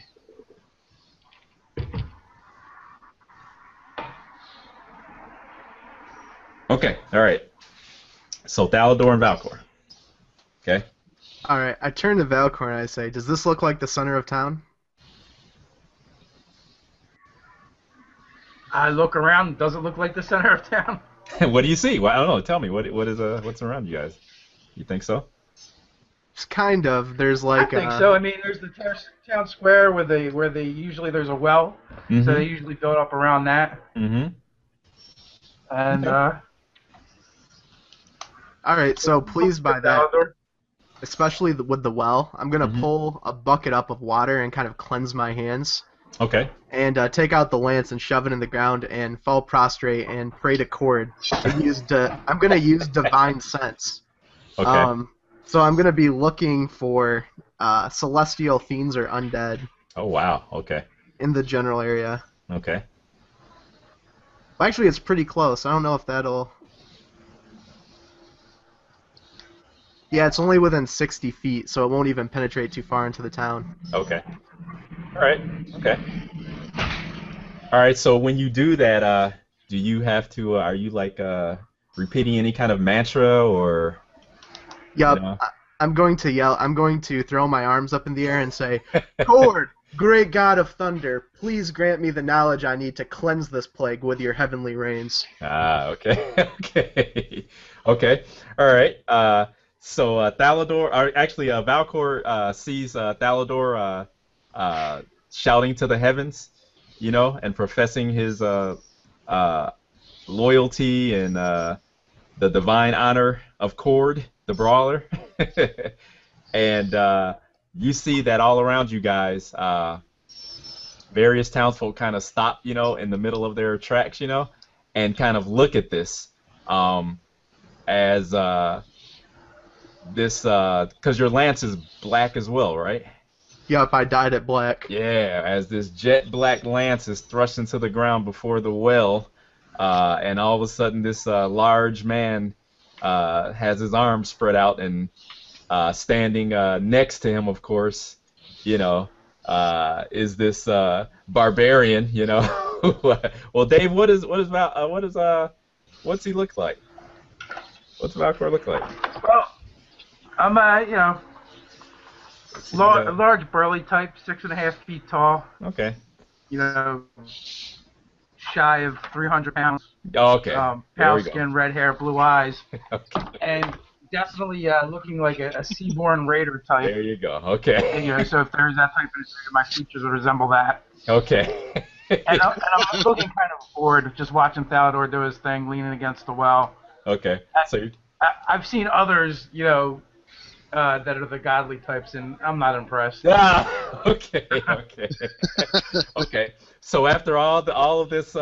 Okay. All right. So Thalador and Valcor. Okay. All right, I turn to Valcor and I say, "Does this look like the center of town?" I look around. Does it look like the center of town? What do you see? Well, I don't know. Tell me. What's around you guys? You think so? It's kind of. There's like I think so. I mean, there's the town square where they usually there's a well, Mm-hmm. so they usually build up around that. Mm-hmm. And Okay. All right, so pleased by that, Thalador. especially with the well, I'm gonna Mhm. pull a bucket up of water and kind of cleanse my hands, Okay. and take out the lance and shove it in the ground and fall prostrate and pray to Cord. I'm gonna use divine sense. Okay. So I'm gonna be looking for celestial fiends or undead Oh wow. Okay. in the general area. Okay. Well, actually, it's pretty close. I don't know if that'll. Yeah, it's only within 60 feet, so it won't even penetrate too far into the town. Okay. All right. Okay. All right. So when you do that, do you have to? Are you like repeating any kind of mantra or? Yup, You know? I'm going to yell. I'm going to throw my arms up in the air and say, "Cord, great god of thunder, please grant me the knowledge I need to cleanse this plague with your heavenly rains." Ah. Okay. Okay. Okay. All right. So Thalador, or actually Valcor sees Thalador shouting to the heavens, you know, and professing his loyalty and the divine honor of Cord, the brawler. And you see that all around you guys, various townsfolk kind of stop, you know, in the middle of their tracks, you know, and kind of look at this as this, because your lance is black as well, right? Yup, I dyed it black. Yeah, as this jet black lance is thrust into the ground before the well, and all of a sudden this large man has his arms spread out, and standing next to him, of course, you know, is this barbarian, you know. Well, Dave, what's he look like? What's Valcor look like? Well, I'm a large burly type, 6.5 feet tall. Okay. You know, shy of 300 pounds. Oh, okay. There Pale we go. skin, red hair, blue eyes, Okay. and definitely looking like a seaborn raider type. There you go. Okay. You know, so if there's that type of my features would resemble that. Okay. And I'm looking kind of bored just watching Thalador do his thing, leaning against the well. Okay. So I've seen others, you know, that are the godly types, and I'm not impressed. okay. Okay. Okay. So after all of these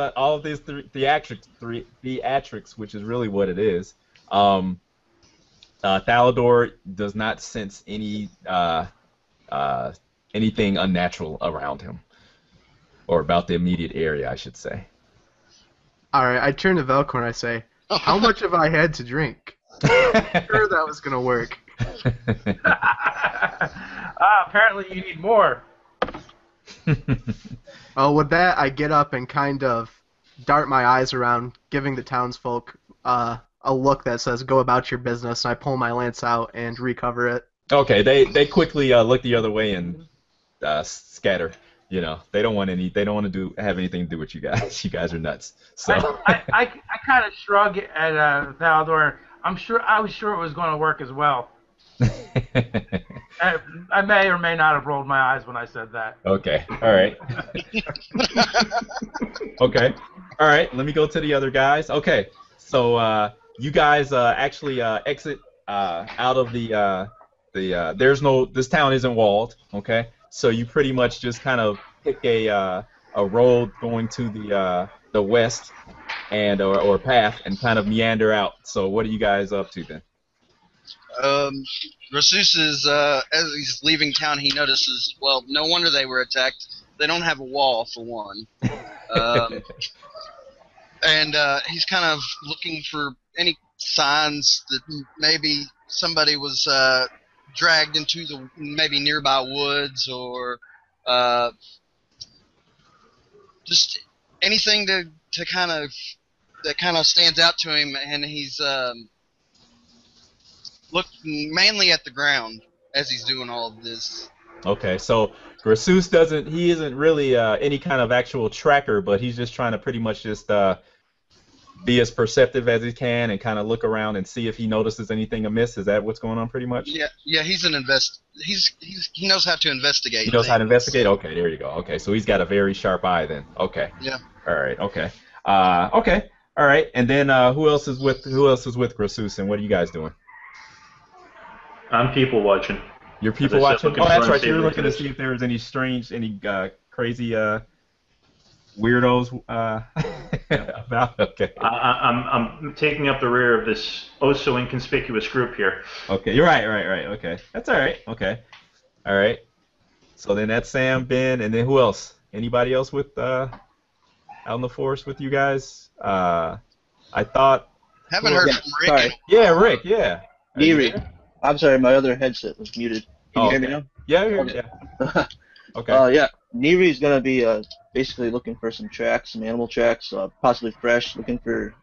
theatrics, which is really what it is, Thalador does not sense any anything unnatural around him, or about the immediate area, I should say. Alright, I turn to Velcor and I say, "How much have I had to drink?" Sure that was gonna work. Apparently you need more. Well, with that, I get up and kind of dart my eyes around, giving the townsfolk a look that says, "Go about your business." And I pull my lance out and recover it. Okay, they quickly look the other way and scatter. You know, they don't want to have anything to do with you guys. You guys are nuts. So I kind of shrug at Thalador. I was sure it was going to work as well. I may or may not have rolled my eyes when I said that. Okay. All right. Okay. All right. Let me go to the other guys. Okay. So you guys actually exit out of this town isn't walled. Okay. So you pretty much just kind of pick a road going to the west and or path and kind of meander out. So what are you guys up to then? Rasus is, as he's leaving town, he notices, well, no wonder they were attacked. They don't have a wall, for one. And he's kind of looking for any signs that maybe somebody was dragged into the maybe nearby woods, or just anything that kind of stands out to him. And he's looking mainly at the ground as he's doing all of this. Okay, so Grasus isn't really any kind of actual tracker, but he's just trying to pretty much just be as perceptive as he can and kind of look around and see if he notices anything amiss. Is that what's going on pretty much? Yeah, he knows how to investigate. He knows how to investigate? Okay, there you go. Okay, so he's got a very sharp eye then. Okay. Yeah. All right, okay. Okay. All right. And then who else is with Grasus, and what are you guys doing? I'm people watching. You're people watching? Oh, that's right. You're looking to see if there was any crazy weirdos about. Okay. I'm taking up the rear of this oh so inconspicuous group here. Okay, you're right. Okay, that's all right. Okay, all right. So then that's Sam, Ben, and then who else? Anybody else with out in the forest with you guys? I thought. Haven't heard from Rick. Sorry. Yeah, Rick. Yeah. Neri. I'm sorry, my other headset was muted. Can you hear me now? Yeah. Okay. Yeah, Neri's gonna be basically looking for some tracks, some animal tracks, possibly fresh, looking for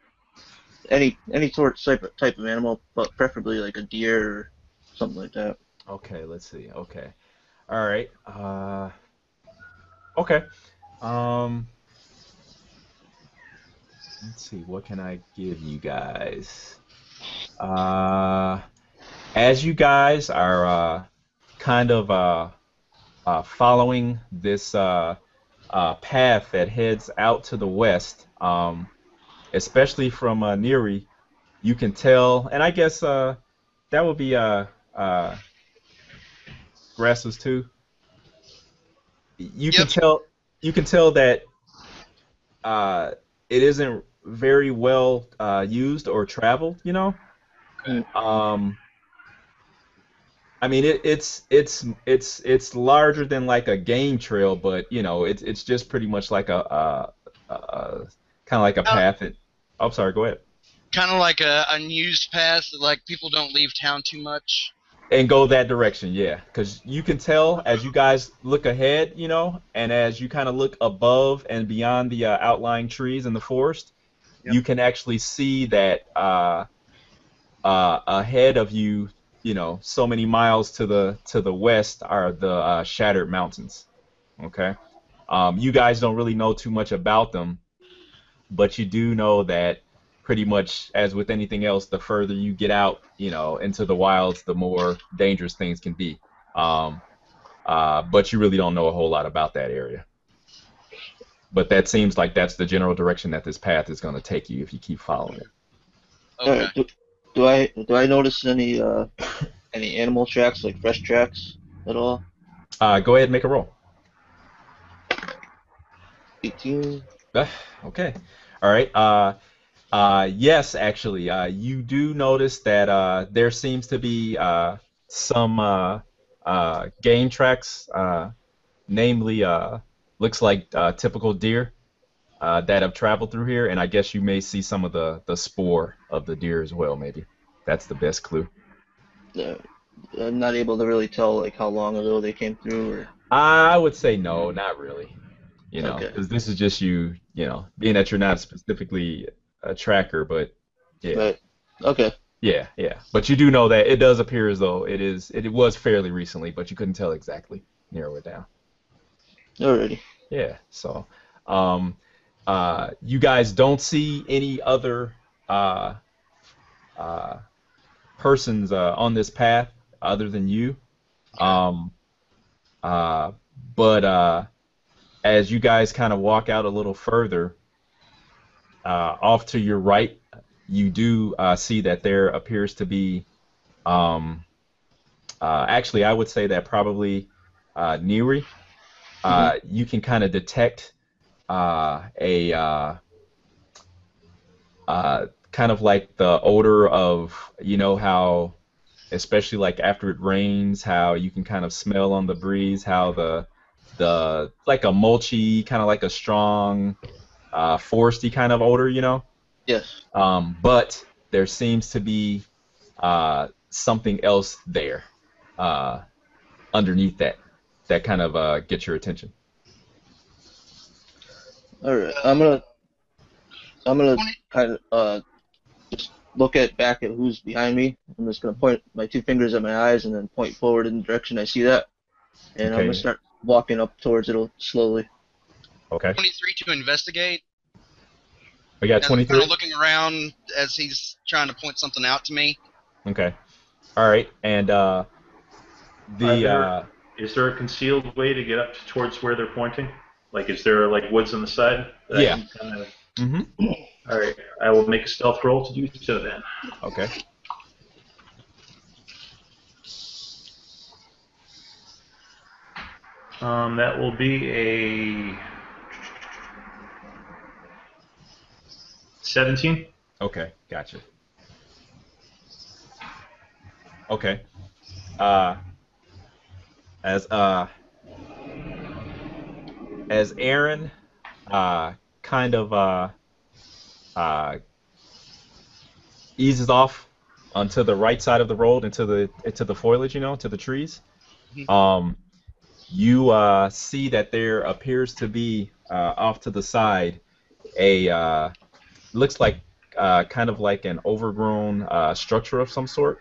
any type of animal, but preferably like a deer or something like that. Okay, let's see. Okay. All right. Okay. Let's see. What can I give you guys? As you guys are kind of following this path that heads out to the west, especially from Neri, you can tell, and I guess that would be Grasses too. You can tell that it isn't very well used or traveled, you know. Okay. I mean, it's larger than like a game trail, but you know, it's just pretty much like a kind of like a path. Oh, sorry, go ahead. Kind of like a unused path, like people don't leave town too much. And go that direction, yeah, because you can tell as you guys look ahead, you know, and as you kind of look above and beyond the outlying trees in the forest, you can actually see that ahead of you. You know, so many miles to the west are the Shattered Mountains. Okay, you guys don't really know too much about them, but you do know that pretty much, as with anything else, the further you get out, you know, into the wilds, the more dangerous things can be. But you really don't know a whole lot about that area. But that seems like that's the general direction that this path is going to take you if you keep following it. Okay. Do I notice any animal tracks, like fresh tracks, at all? Go ahead and make a roll. 18. Okay. All right. Yes, actually, you do notice that there seems to be some game tracks, namely, looks like typical deer that have traveled through here, and I guess you may see some of the spoor of the deer as well. Maybe that's the best clue. I'm not able to really tell like how long ago they came through. Or... I would say no, not really. You know, because Okay. this is just you know, being that you're not specifically a tracker, but yeah. Right. Okay. Yeah. But you do know that it does appear as though it was fairly recently, but you couldn't tell exactly. Narrow it down. Alrighty. Yeah. So, you guys don't see any other persons on this path other than you. But as you guys kind of walk out a little further, off to your right, you do see that there appears to be, actually, I would say that probably Neri. You can kind of detect a kind of like the odor of, you know, how, especially like after it rains, how you can kind of smell on the breeze how the like a mulchy, kind of like a strong foresty kind of odor, you know. Yes. But there seems to be something else there underneath that kind of gets your attention. All right. I'm gonna kind of just look back at who's behind me. I'm just gonna point my 2 fingers at my eyes and then point forward in the direction I see that, and I'm gonna Okay. start walking up towards it slowly. Okay. 23 to investigate. We got And I'm kind 23. of looking around as he's trying to point something out to me. Okay. All right. And Is there a concealed way to get up towards where they're pointing? Like, is there like woods on the side? That I Yeah. can kind of... Mm-hmm. All right. I will make a stealth roll to do so then. Okay. That will be a 17. Okay. Gotcha. Okay. As Aaron kind of eases off onto the right side of the road into the foliage, to the trees. You see that there appears to be off to the side a looks like kind of like an overgrown structure of some sort.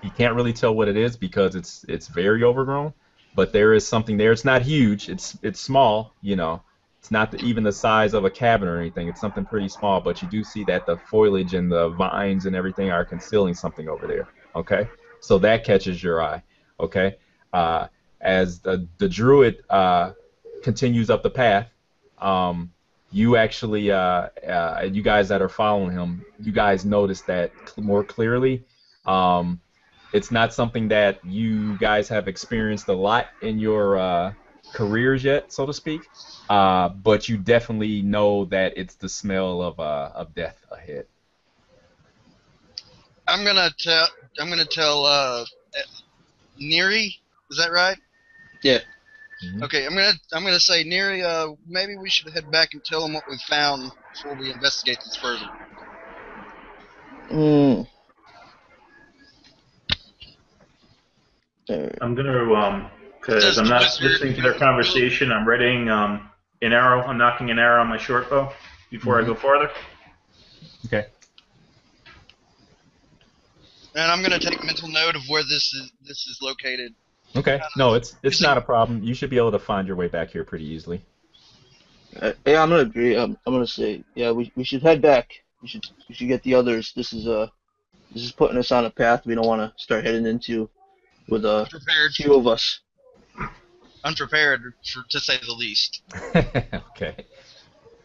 You can't really tell what it is because it's very overgrown, but there is something there. It's not huge. It's small. It's not even the size of a cabin or anything. It's something pretty small, but you do see that the foliage and the vines and everything are concealing something over there. Okay, so that catches your eye. Okay, as the druid continues up the path, you actually, you guys that are following him, you guys notice that more clearly. It's not something that you guys have experienced a lot in your careers yet, so to speak. But you definitely know that it's the smell of death ahead. I'm gonna tell Neri. Is that right? Yeah. Mhm. Okay, I'm gonna say Neri. Maybe we should head back and tell them what we found before we investigate this further. I'm gonna, because I'm not listening to their conversation, I'm readying an arrow. I'm knocking an arrow on my short bow before I go farther. Okay. And I'm gonna take mental note of where this is located. Okay. No, it's not a problem. You should be able to find your way back here pretty easily. Yeah, I'm gonna agree. I'm gonna say, yeah, we should head back. We should get the others. This is putting us on a path we don't want to start heading into with a few of us. Unprepared, to say the least. Okay.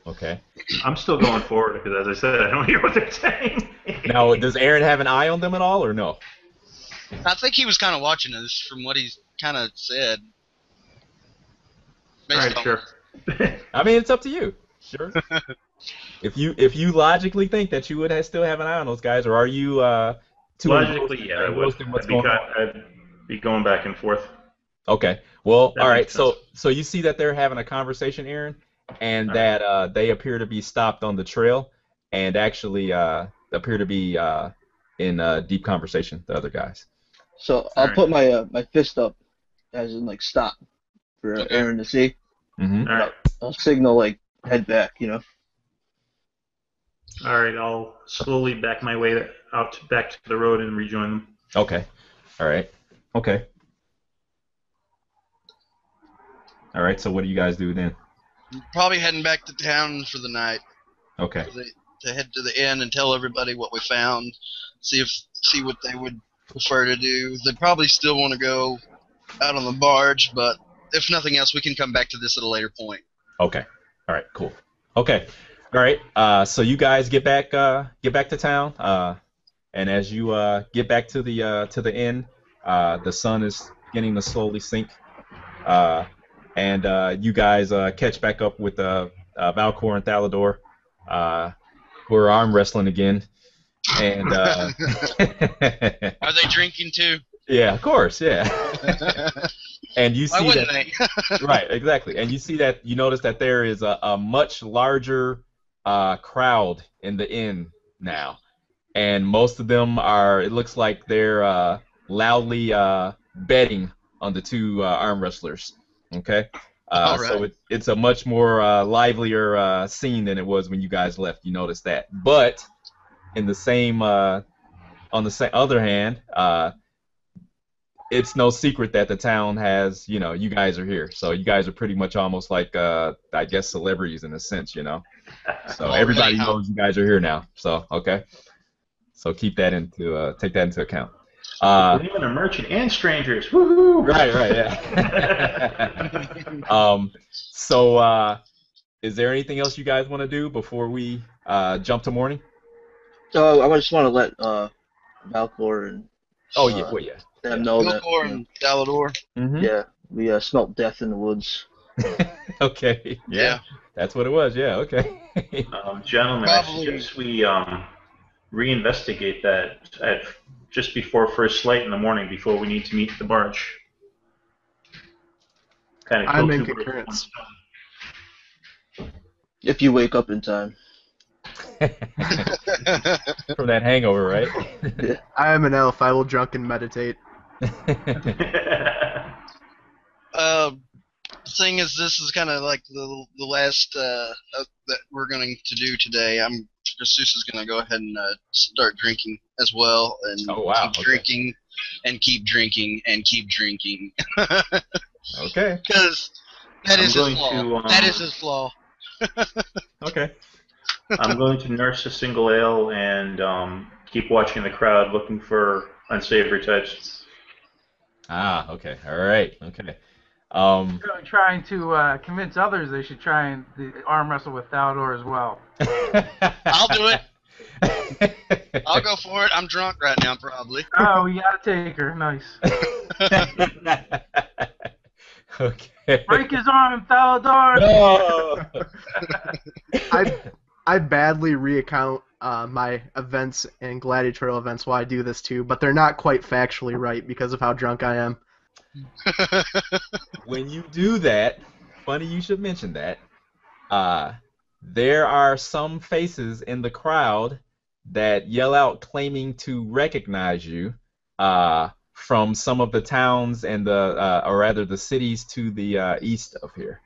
Okay. I'm still going forward because, as I said, I don't hear what they're saying. Now, does Aaron have an eye on them at all, or no? I think he was kind of watching us from what he's kind of said. All right, sure. I mean, it's up to you. Sure. If you logically think that you would still have an eye on those guys, or are you too logically, yeah, I would. I'd be going back and forth. Okay. Well, That all right. makes sense. So you see that they're having a conversation, Aaron, and that they appear to be stopped on the trail, and actually appear to be in deep conversation. The other guys. So I'll put my my fist up, as in like stop, for Aaron to see. Mm-hmm. All right. I'll signal like head back, All right. I'll slowly back my way out back to the road and rejoin them. Okay. All right. Okay. All right. So what do you guys do then? Probably heading back to town for the night. Okay. To head to the inn and tell everybody what we found. See what they would prefer to do. They probably still want to go out on the barge, but if nothing else, we can come back to this at a later point. Okay. All right. Cool. Okay. All right. So you guys get back to town. And as you get back to the inn, the sun is beginning to slowly sink. And you guys catch back up with Valcor and Thalador, who are arm wrestling again. And Are they drinking too? Yeah, of course, yeah. And you Why see wouldn't that, they? right, exactly. And you notice that there is a much larger crowd in the inn now, and most of them it looks like they're loudly betting on the two arm wrestlers. Okay. All right. So it's a much more livelier scene than it was when you guys left. You noticed that, but in the same on the other hand, it's no secret that the town has, you guys are here. So you guys are pretty much almost like, I guess, celebrities in a sense, So everybody knows you guys are here now. So, okay. So take that into account. Even a merchant and strangers. Woohoo! Right, yeah. So, is there anything else you guys want to do before we jump to morning? So I just want to let Valcor and them know that. Valcor and Dalador. Mm-hmm. Yeah, we smelt death in the woods. Okay. Yeah. That's what it was. Yeah. Okay. Gentlemen, I suggest we reinvestigate that at just before first light in the morning, before we need to meet the barge. Kind of I'm in concurrence. If you wake up in time. From that hangover, right? Yeah. I am an elf. I will drunken meditate. Seeing as this is kind of like the last that we're going to do today, Jesus is going to go ahead and start drinking as well, and keep drinking, and keep drinking, and keep drinking. Okay. Because that is his flaw. That is his flaw. Okay. I'm going to nurse a single ale and keep watching the crowd, looking for unsavory types. Ah, okay. All right. Okay. Trying to convince others they should try and arm wrestle with Thalador as well. I'll do it. I'll go for it. I'm drunk right now, probably. Oh, we gotta take her. Nice. Okay. Break his arm, Thalador! No! I badly recount my events and gladiatorial events while I do this too, but they're not quite factually right because of how drunk I am. When you do that, funny you should mention that, there are some faces in the crowd that yell out claiming to recognize you from some of the towns and or rather the cities to the east of here.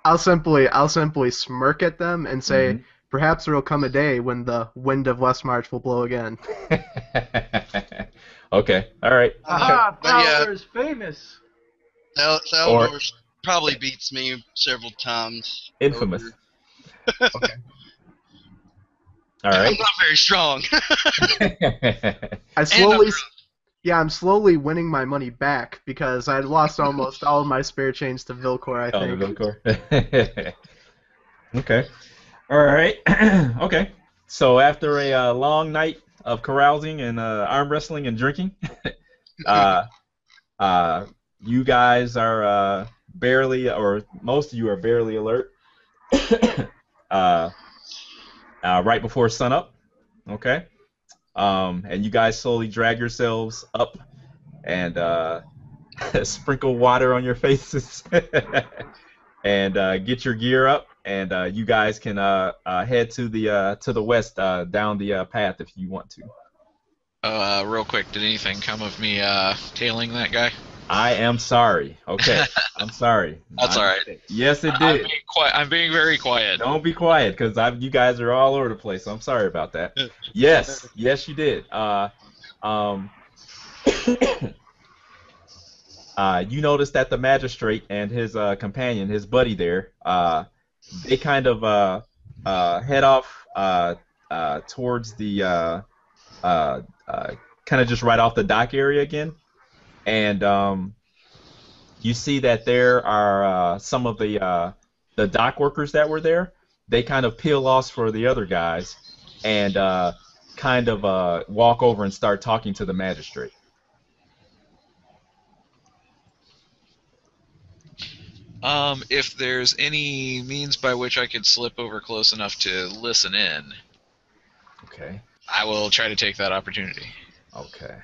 I'll simply smirk at them and say, perhaps there will come a day when the wind of Westmarch will blow again. Okay, all right. Thalador is famous. Thalador probably beats me several times. Infamous. Okay. All right. I'm not very strong. I'm slowly winning my money back because I lost almost all of my spare change to Vilcor, I think. Vilcor. Okay. All right. Okay. So after a long night of carousing and arm wrestling and drinking, you guys are barely, or most of you are barely alert. Right before sunup. Okay. And you guys slowly drag yourselves up and sprinkle water on your faces and get your gear up, and you guys can head to the west down the path if you want to. Real quick, did anything come of me tailing that guy? I am sorry. Okay, I'm sorry. That's all right. Yes, it did. I'm being very quiet. Don't be quiet, because you guys are all over the place. So I'm sorry about that. Yes, yes, you did. You noticed that the magistrate and his companion, his buddy there, they kind of head off towards the kind of just right off the dock area again. And you see that there are some of the dock workers that were there. They kind of peel off for the other guys and kind of walk over and start talking to the magistrate. If there's any means by which I could slip over close enough to listen in, okay, I will try to take that opportunity. Okay.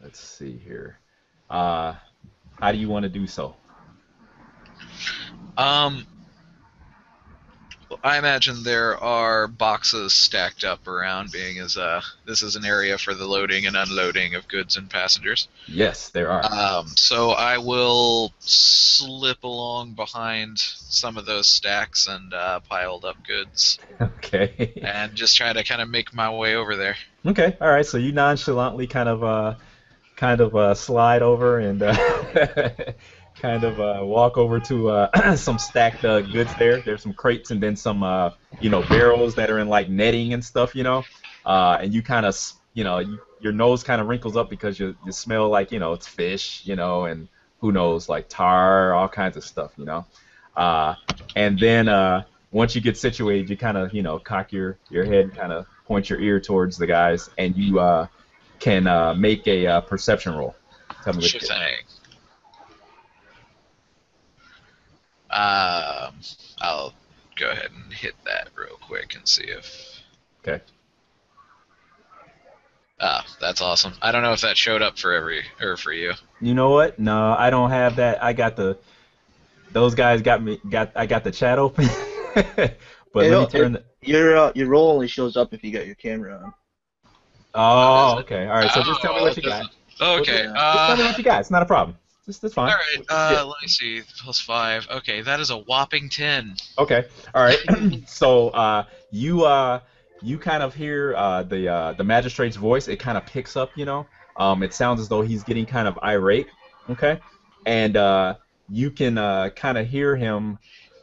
Let's see here. How do you want to do so? Well, I imagine there are boxes stacked up around, being as this is an area for the loading and unloading of goods and passengers. Yes, there are. So I will slip along behind some of those stacks and piled up goods, Okay. and just try to kind of make my way over there. Okay. All right. So you nonchalantly kind of slide over and kind of walk over to some stacked goods there. There's some crates and then some barrels that are in like netting and stuff, and you kind of your nose kind of wrinkles up because you smell like it's fish, and who knows, like tar, all kinds of stuff, and then once you get situated, you kind of cock your head, kind of point your ear towards the guys, and you can make a perception roll. Tell me what Sure you thing. get. I'll go ahead and hit that real quick and see if. Okay. That's awesome. I don't know if that showed up for for you. You know what? No, I don't have that. I got those guys I got the chat open. But let me turn your roll only shows up if you got your camera on. Oh, okay. All right. So just tell me what you got. Okay. Just tell me what you got. It's not a problem. That's fine. All right. Let me see. +5. Okay, that is a whopping 10. Okay. All right. So you kind of hear the magistrate's voice. It kind of picks up. It sounds as though he's getting kind of irate. Okay. And you can kind of hear him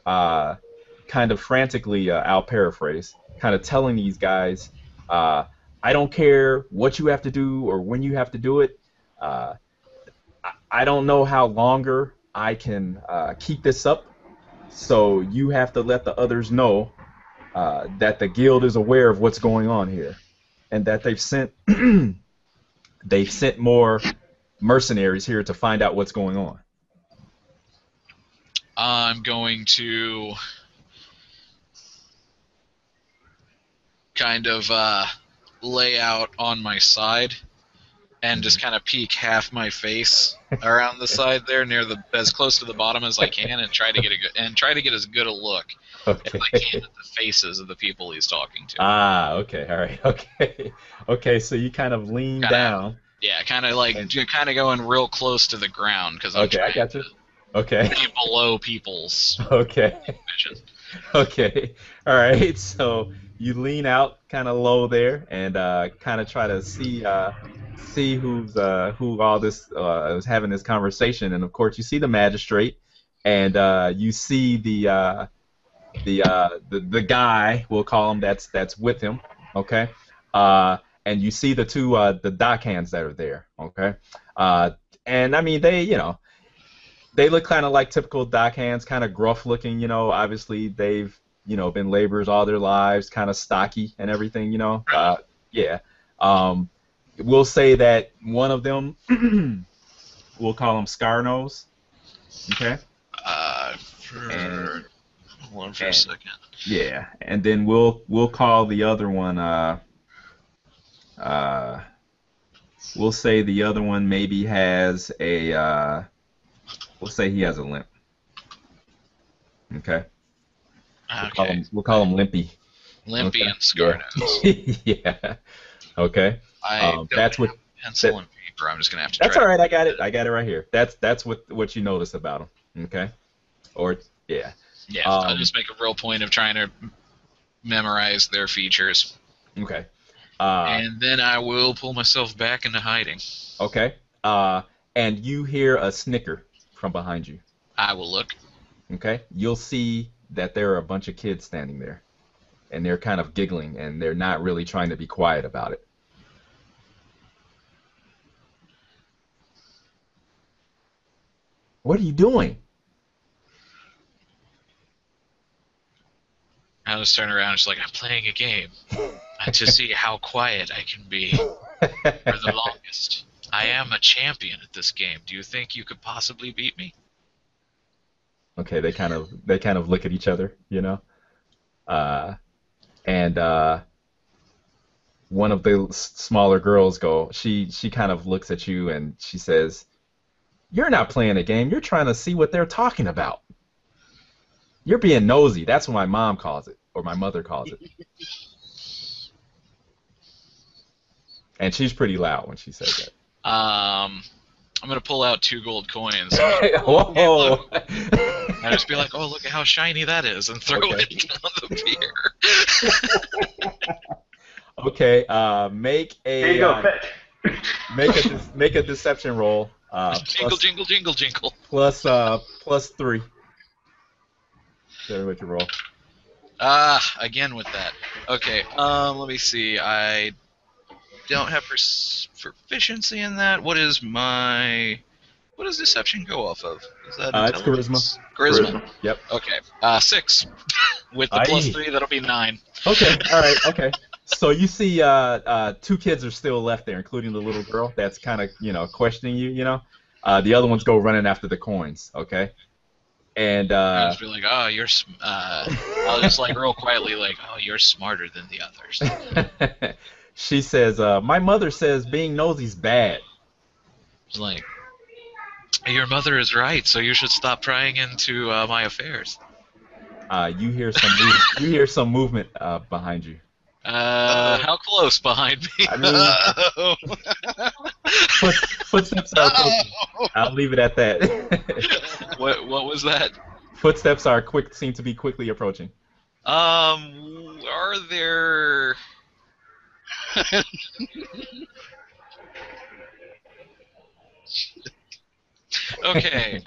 kind of frantically. I'll paraphrase. Kind of telling these guys, I don't care what you have to do or when you have to do it. I don't know how longer I can keep this up, so you have to let the others know that the guild is aware of what's going on here, and that they've sent more mercenaries here to find out what's going on. I'm going to kind of lay out on my side and just kind of peek half my face around the side there, as close to the bottom as I can, and try to get as good a look as I can at the faces of the people he's talking to. Okay, all right, okay. So you kind of lean down. Yeah, kind of going real close to the ground because I'm trying I got you. to be below people's vision. Okay, all right. So you lean out kind of low there and kind of try to see who all this is having this conversation, and of course you see the magistrate, and you see the guy, we'll call him, that's with him, okay, and you see the two the dockhands that are there, okay, and I mean they look kind of like typical dockhands, kind of gruff looking, obviously they've been laborers all their lives, kind of stocky and everything, yeah. We'll say that one of them, we'll call him Scarnose, okay? Hold on for a second. Yeah, and then we'll call the other one, we'll say the other one maybe has a, we'll say he has a limp, okay? We'll call him Limpy. Limpy and Scarnose. Yeah. Okay. That's what pencil and paper. I'm just gonna have to. That's all right. I got it right here. That's what you notice about him. Okay. Or yeah. Yeah. I'll just make a real point of trying to memorize their features. Okay. And then I will pull myself back into hiding. Okay. And you hear a snicker from behind you. I will look. Okay. You'll see that there are a bunch of kids standing there, and they're kind of giggling, and they're not really trying to be quiet about it. What are you doing? I'll just turn around and just like, I'm playing a game. To see how quiet I can be for the longest. I am a champion at this game. Do you think you could possibly beat me? Okay, they kind of look at each other, and one of the smaller girls she kind of looks at you and she says, "You're not playing a game. You're trying to see what they're talking about. You're being nosy. That's what my mom calls it." or my mother calls it. And she's pretty loud when she says that. I'm gonna pull out 2 gold coins. Whoa! I just be like, oh, look at how shiny that is, and throw it on the beer. Okay. Make a. Here you go, fetch. Make a deception roll. Jingle, jingle, jingle, jingle. Plus 3. There, what you roll? Again with that. Okay. Let me see. I don't have proficiency in that. What does deception go off of? Is that it's charisma. Charisma. Yep. Okay. 6. With the plus 3, that'll be 9. Okay. All right. Okay. So you see, 2 kids are still left there, including the little girl that's kind of, questioning you. The other ones go running after the coins. Okay. And I'll just be like, oh, I'll just like real quietly like, oh, you're smarter than the others. She says, my mother says being nosy's bad. It's like, your mother is right, so you should stop prying into my affairs. You hear some movement behind you. How close behind me? I mean, footsteps are approaching. I'll leave it at that. What was that? Footsteps seem to be quickly approaching. Are there... Okay.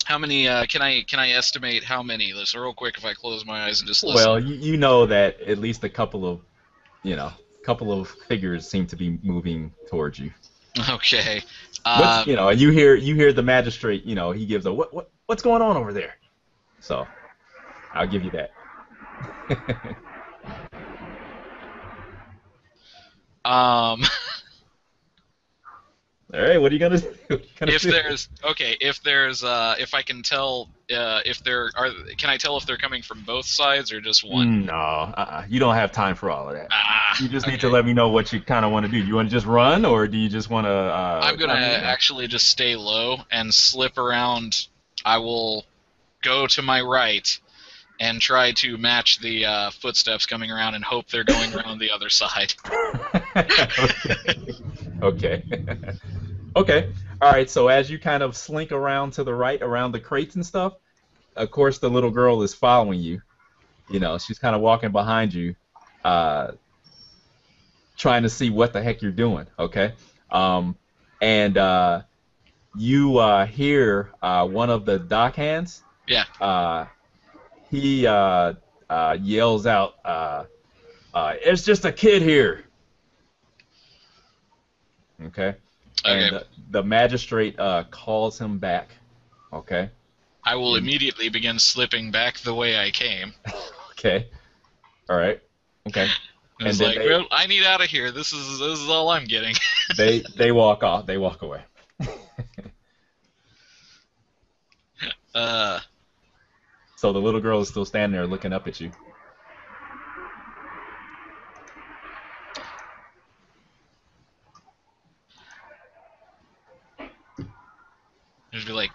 How many? Can I estimate how many? Just real quick, if I close my eyes and just listen. Well, you know that at least a couple of figures seem to be moving towards you. Okay. And you hear the magistrate. He gives a what's going on over there. So, I'll give you that. All right, what are you gonna do? If I can tell, can I tell if they're coming from both sides or just one? No, you don't have time for all of that. You just need to let me know what you kind of want to do. You want to just run, or do you just want to? I'm gonna actually just stay low and slip around. I will go to my right and try to match the footsteps coming around and hope they're going around the other side. Okay. Okay. All right. So as you kind of slink around to the right, around the crates and stuff, of course the little girl is following you. She's kind of walking behind you, trying to see what the heck you're doing. Okay. And you hear one of the dock hands. Yeah. He yells out, "It's just a kid here." Okay. And the magistrate calls him back. Okay. I will immediately begin slipping back the way I came. Okay. All right. Okay. And like, well, I need out of here. This is all I'm getting. They walk off. They walk away. So the little girl is still standing there looking up at you. Just be like,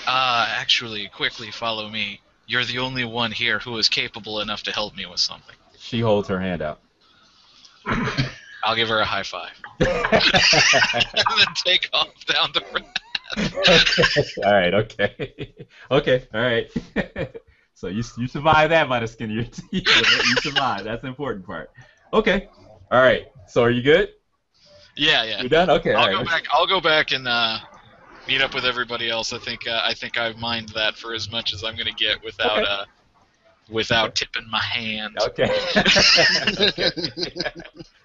actually, quickly follow me. You're the only one here who is capable enough to help me with something. She holds her hand out. I'll give her a high five. And then take off down the path. Okay. All right, okay. Okay, all right. So you survived that by the skin of your teeth. You survived. That's the important part. Okay. All right. So are you good? Yeah. You done? Okay. I'll go back and meet up with everybody else. I think I've mined that for as much as I'm gonna get without tipping my hand. Okay. Okay.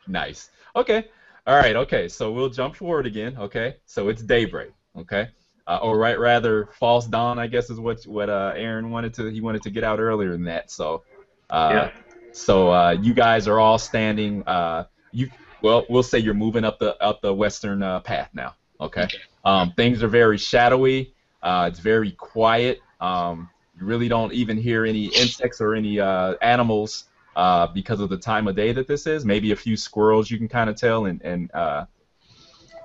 Nice. Okay. All right. Okay. So we'll jump forward again. Okay. So it's daybreak. Okay. Or rather, false dawn. I guess is what Aaron wanted to. He wanted to get out earlier than that. So. Yeah. So you guys are all standing. We'll say you're moving up the western path now. Okay. Things are very shadowy. It's very quiet. You really don't even hear any insects or any animals because of the time of day that this is. Maybe a few squirrels you can kind of tell. And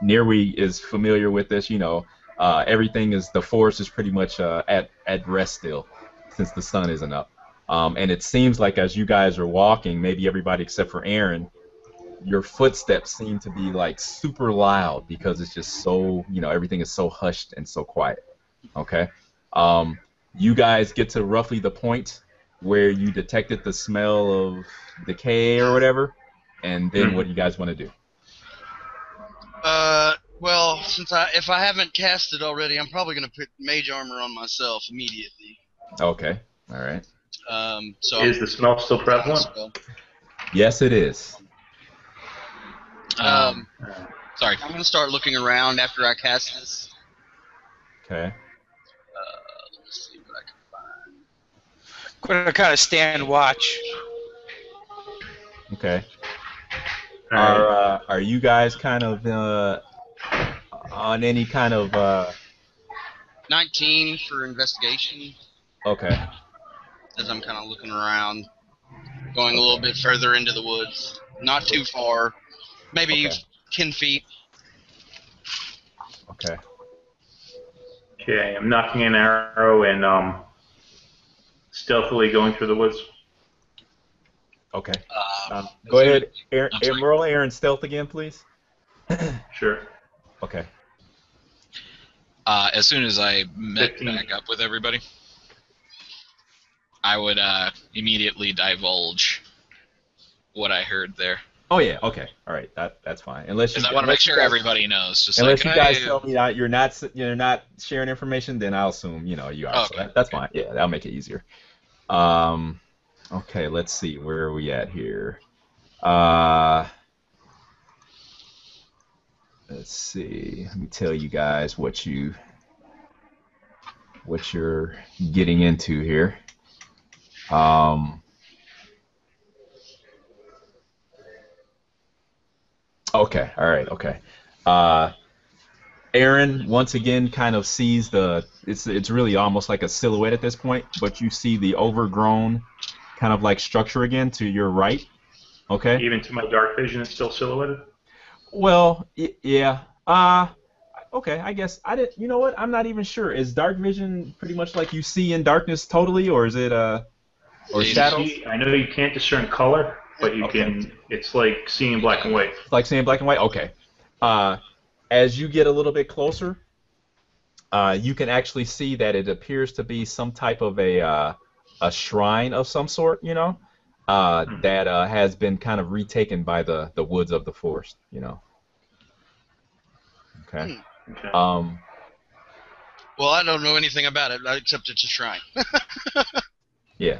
Nirwi is familiar with this. Everything the forest is pretty much at rest still, since the sun isn't up. And it seems like as you guys are walking, maybe everybody except for Aaron, your footsteps seem to be like super loud because it's just so, everything is so hushed and so quiet. Okay? You guys get to roughly the point where you detected the smell of decay or whatever, and then what do you guys want to do? Well, if I haven't cast it already, I'm probably gonna put mage armor on myself immediately. Okay. All right. So Is the smell still prevalent? Yes, it is. Sorry. I'm gonna start looking around after I cast this. Okay. Let me see what I can find. Gonna kind of stand watch. Okay. Alright. Are you guys kind of on any kind of 19 for investigation, Okay. as I'm kind of looking around, going a little bit further into the woods, not too far, maybe Okay. 10 feet. Okay. Okay, I'm knocking an arrow and stealthily going through the woods. Okay. Go ahead, Aaron. I'm sorry. Roll Aaron stealth again, please. Sure. Okay. As soon as I met 15. back up with everybody, I would immediately divulge what I heard there. Oh yeah. Okay. All right. That's fine. Unless you. Because I want to make sure unless everybody knows. Just Unless like, you guys hey, tell me that you're not sharing information, then I'll assume you are. Okay. So that's fine. Yeah, that'll make it easier. Okay. Let's see. Where are we at here? Let's see. Let me tell you guys what you're getting into here. Okay. All right. Okay. Aaron once again kind of sees it's really almost like a silhouette at this point, but you see the overgrown kind of like structure again to your right. Okay. Even to my dark vision, it's still silhouetted? Well, yeah. Okay, I guess I didn't. You know what? I'm not even sure. Is dark vision pretty much like you see in darkness totally, or is it or shadows? I know you can't discern color, but you can. It's like seeing black and white. It's like seeing black and white. Okay. As you get a little bit closer, you can actually see that it appears to be some type of a shrine of some sort. That has been kind of retaken by the woods of the forest. Okay. Okay. Well, I don't know anything about it, except it's a shrine. Yeah.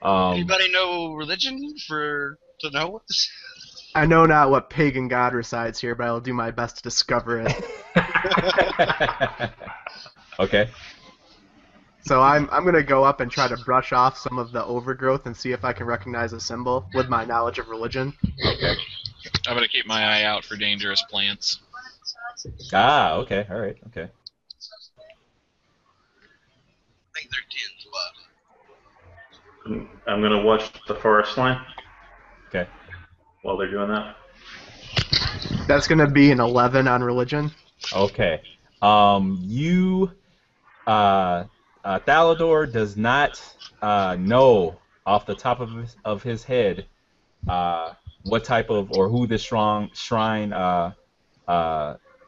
Anybody know religion to know what this is? I know not what pagan god resides here, but I will do my best to discover it. Okay. So I'm gonna go up and try to brush off some of the overgrowth and see if I can recognize a symbol with my knowledge of religion. Okay. I'm going to keep my eye out for dangerous plants. Okay. All right. Okay. I think they're 10 as well. I'm going to watch the forest line Okay. while they're doing that. That's gonna be an 11 on religion. Okay. Thalador does not know off the top of his head what type of or who this shrine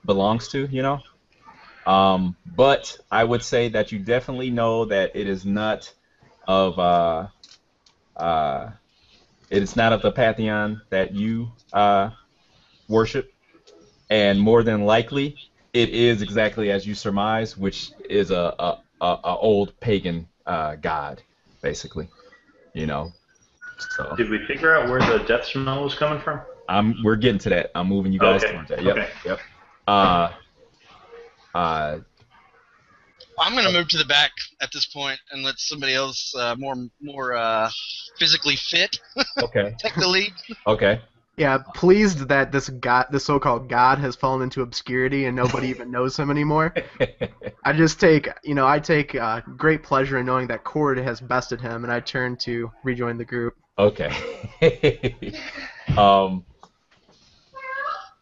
belongs to, but I would say that you definitely know that it is not of the pantheon that you worship, and more than likely it is exactly as you surmise, which is a old pagan god, basically. So Did we figure out where the death smell was coming from? we're getting to that. I'm moving you guys Okay. towards that. Yep. Okay. Yep. I'm going to move to the back at this point and let somebody else more physically fit Okay. take the lead. Okay. Yeah, pleased that this so-called god, has fallen into obscurity and nobody even knows him anymore. I take great pleasure in knowing that Cord has bested him, and I turn to rejoin the group. Okay.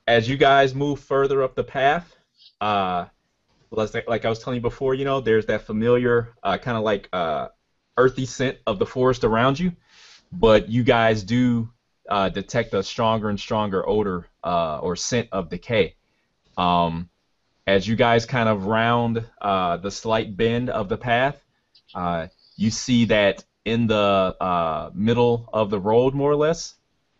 As you guys move further up the path, like I was telling you before, there's that familiar kind of like earthy scent of the forest around you, but you guys do detect a stronger and stronger odor or scent of decay. As you guys kind of round the slight bend of the path, you see that in the middle of the road, more or less,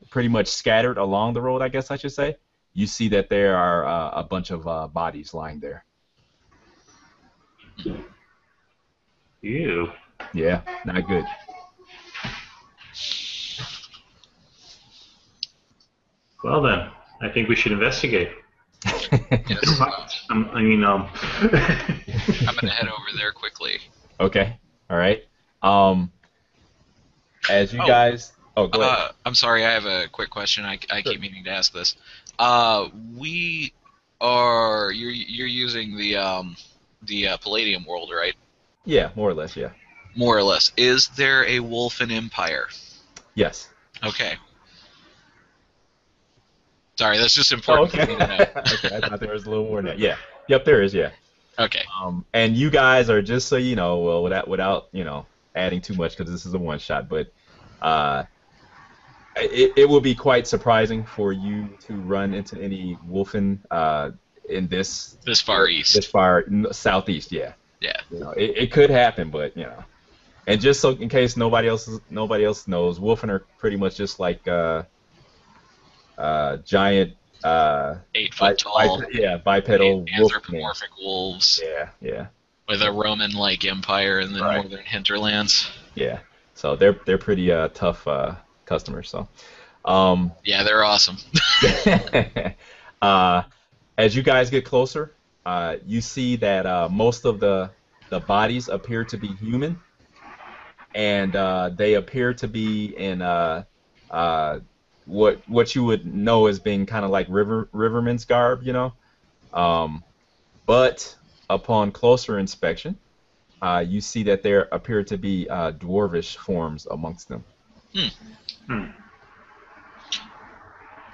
pretty much scattered along the road, I guess I should say, you see that there are a bunch of bodies lying there. Ew. Yeah, not good. Well then, I think we should investigate. Yes. I'm gonna head over there quickly. Okay. All right. As you guys. Oh, go ahead. I'm sorry, I have a quick question. I keep meaning to ask this. You're using the Palladium world, right? Yeah, more or less. Yeah. More or less. Is there a Wolfen Empire? Yes. Okay. Sorry, that's just important for me to know. Okay, I thought there was a little more than that. Yeah. Yep, there is. Yeah. Okay. And you guys are, just so you know, well, without adding too much, because this is a one shot, but it will be quite surprising for you to run into any Wolfen in this far east. This far southeast. Yeah. Yeah. It could happen, but and just so in case nobody else knows, Wolfen are pretty much just like giant 8 foot tall. Bipedal anthropomorphic wolves. Yeah. With a Roman-like empire in the northern hinterlands. Yeah. So they're pretty tough customers. So. Yeah, they're awesome. As you guys get closer, you see that most of the bodies appear to be human, and they appear to be in what you would know as being kind of like rivermen's garb, but upon closer inspection, you see that there appear to be dwarvish forms amongst them.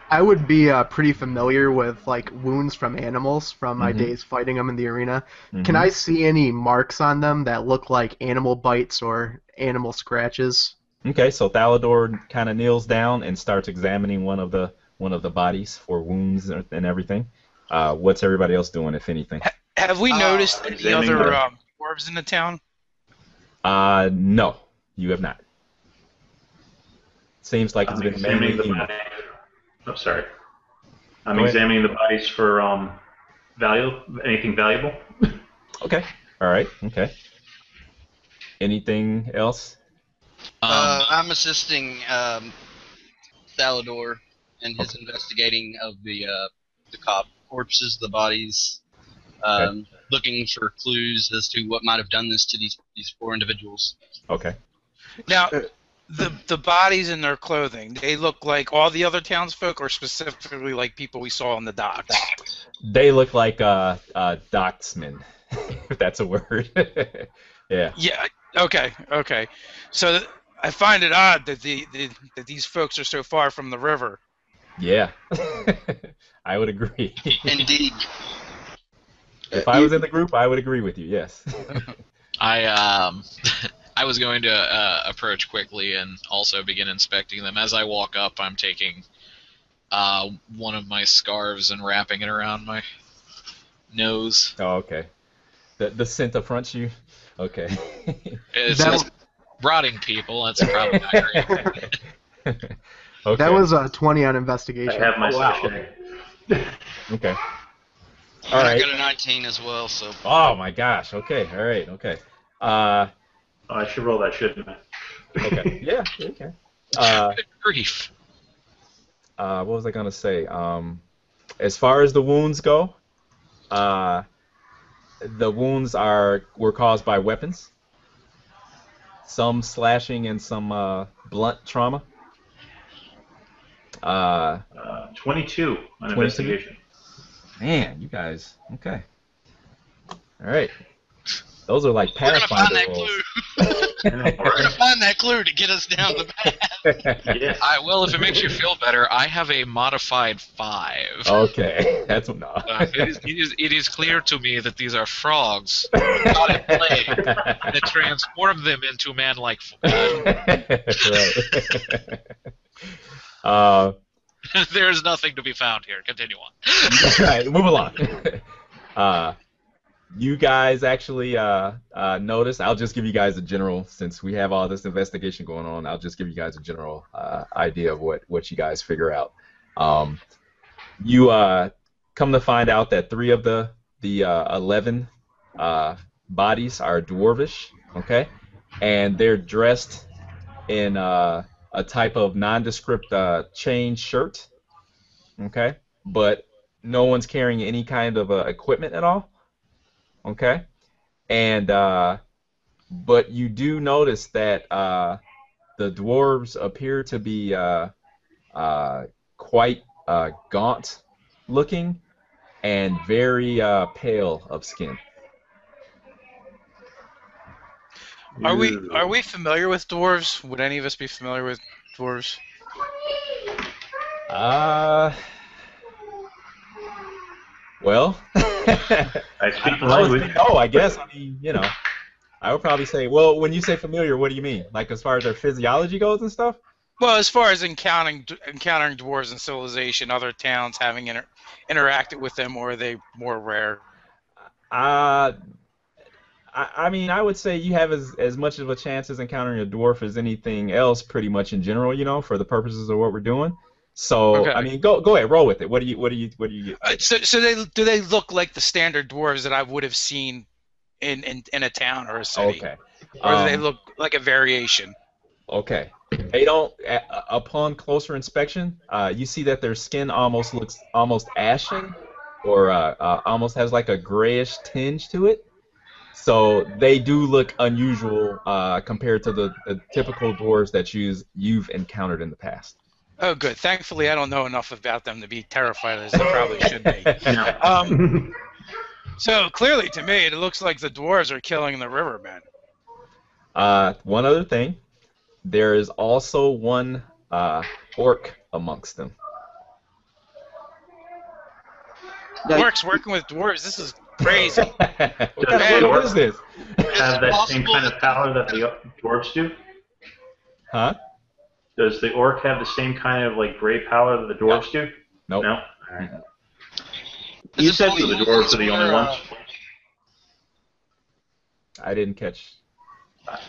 I would be pretty familiar with like wounds from animals from my days fighting them in the arena. Can I see any marks on them that look like animal bites or animal scratches? Okay, so Thalador kind of kneels down and starts examining one of the bodies for wounds and everything. What's everybody else doing, if anything? Have we noticed any other dwarves in the town? No, you have not. Seems like it's been mainly human. I'm sorry. I'm examining the bodies for anything valuable. Okay. All right. Okay. Anything else? I'm assisting Thalador in his investigating of the corpses, the bodies, looking for clues as to what might have done this to these poor individuals. Okay. Now, the bodies in their clothing, they look like all the other townsfolk, or specifically like people we saw on the docks? They look like docksmen, if that's a word. Yeah. Yeah. Okay. So I find it odd that that these folks are so far from the river. Yeah. I would agree. Indeed. If I was in the group, I would agree with you. Yes. I was going to approach quickly and also begin inspecting them. As I walk up, I'm taking one of my scarves and wrapping it around my nose. Oh, okay. The scent affronts you? Okay. It's rotting people. That's probably not great. Okay. That was a 20 on investigation. I have my Okay. All right. I got a 19 as well, so. Oh my gosh. Okay. All right. Okay. I should roll that, shouldn't I? Okay. Yeah. Okay. Good grief. What was I gonna say? As far as the wounds go, the wounds were caused by weapons. Some slashing and some blunt trauma. 22 on 22? investigation. Man, you guys. Okay. All right. Those are like Pathfinder rolls. We're gonna find that clue to get us down the path. Yes. Well, if it makes you feel better, I have a modified 5. Okay, that's no. It is clear to me that these are frogs, not a plague, that transform them into man-like. Right. There's nothing to be found here. Continue on. Right, move along. You guys actually notice. I'll just give you guys a general, since we have all this investigation going on. I'll just give you guys a general idea of what you guys figure out. You come to find out that 3 of the 11 bodies are dwarvish, okay, and they're dressed in a type of nondescript chain shirt, okay, but no one's carrying any kind of equipment at all. Okay, and but you do notice that the dwarves appear to be quite gaunt looking and very pale of skin. Are we familiar with dwarves? Would any of us be familiar with dwarves? Well, I speak the language. No, I guess. I mean, I would probably say, well, when you say familiar, what do you mean? Like as far as their physiology goes and stuff? Well, as far as encountering dwarves in civilization, other towns having interacted with them, or are they more rare? I mean, I would say you have as much of a chance as encountering a dwarf as anything else, pretty much in general, for the purposes of what we're doing. So, okay. I mean, go ahead, roll with it. What do you get? So do they look like the standard dwarves that I would have seen in a town or a city? Okay. Or do they look like a variation? Okay. They don't. Upon closer inspection, you see that their skin looks almost ashen, or almost has like a grayish tinge to it. So they do look unusual compared to the typical dwarves that you've encountered in the past. Oh, good. Thankfully, I don't know enough about them to be terrified as I probably should be. So clearly, to me, it looks like the dwarves are killing the rivermen. One other thing, there is also one orc amongst them. Orcs working with dwarves. This is crazy. What is this? Have that same kind of power that the dwarves do? Huh? Does the orc have the same kind of gray power that the dwarves do? Nope. No. All right. You said So the dwarves are the only ones. I didn't catch.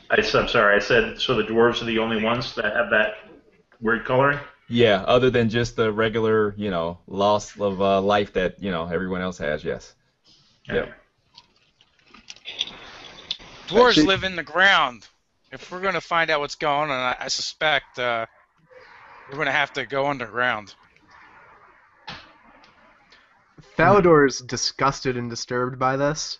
I'm sorry. I said so. The dwarves are the only ones that have that weird coloring. Yeah, other than just the regular, loss of life that everyone else has. Yes. Yeah. Dwarves live in the ground. If we're going to find out what's going on, I suspect we're going to have to go underground. Thalador's disgusted and disturbed by this,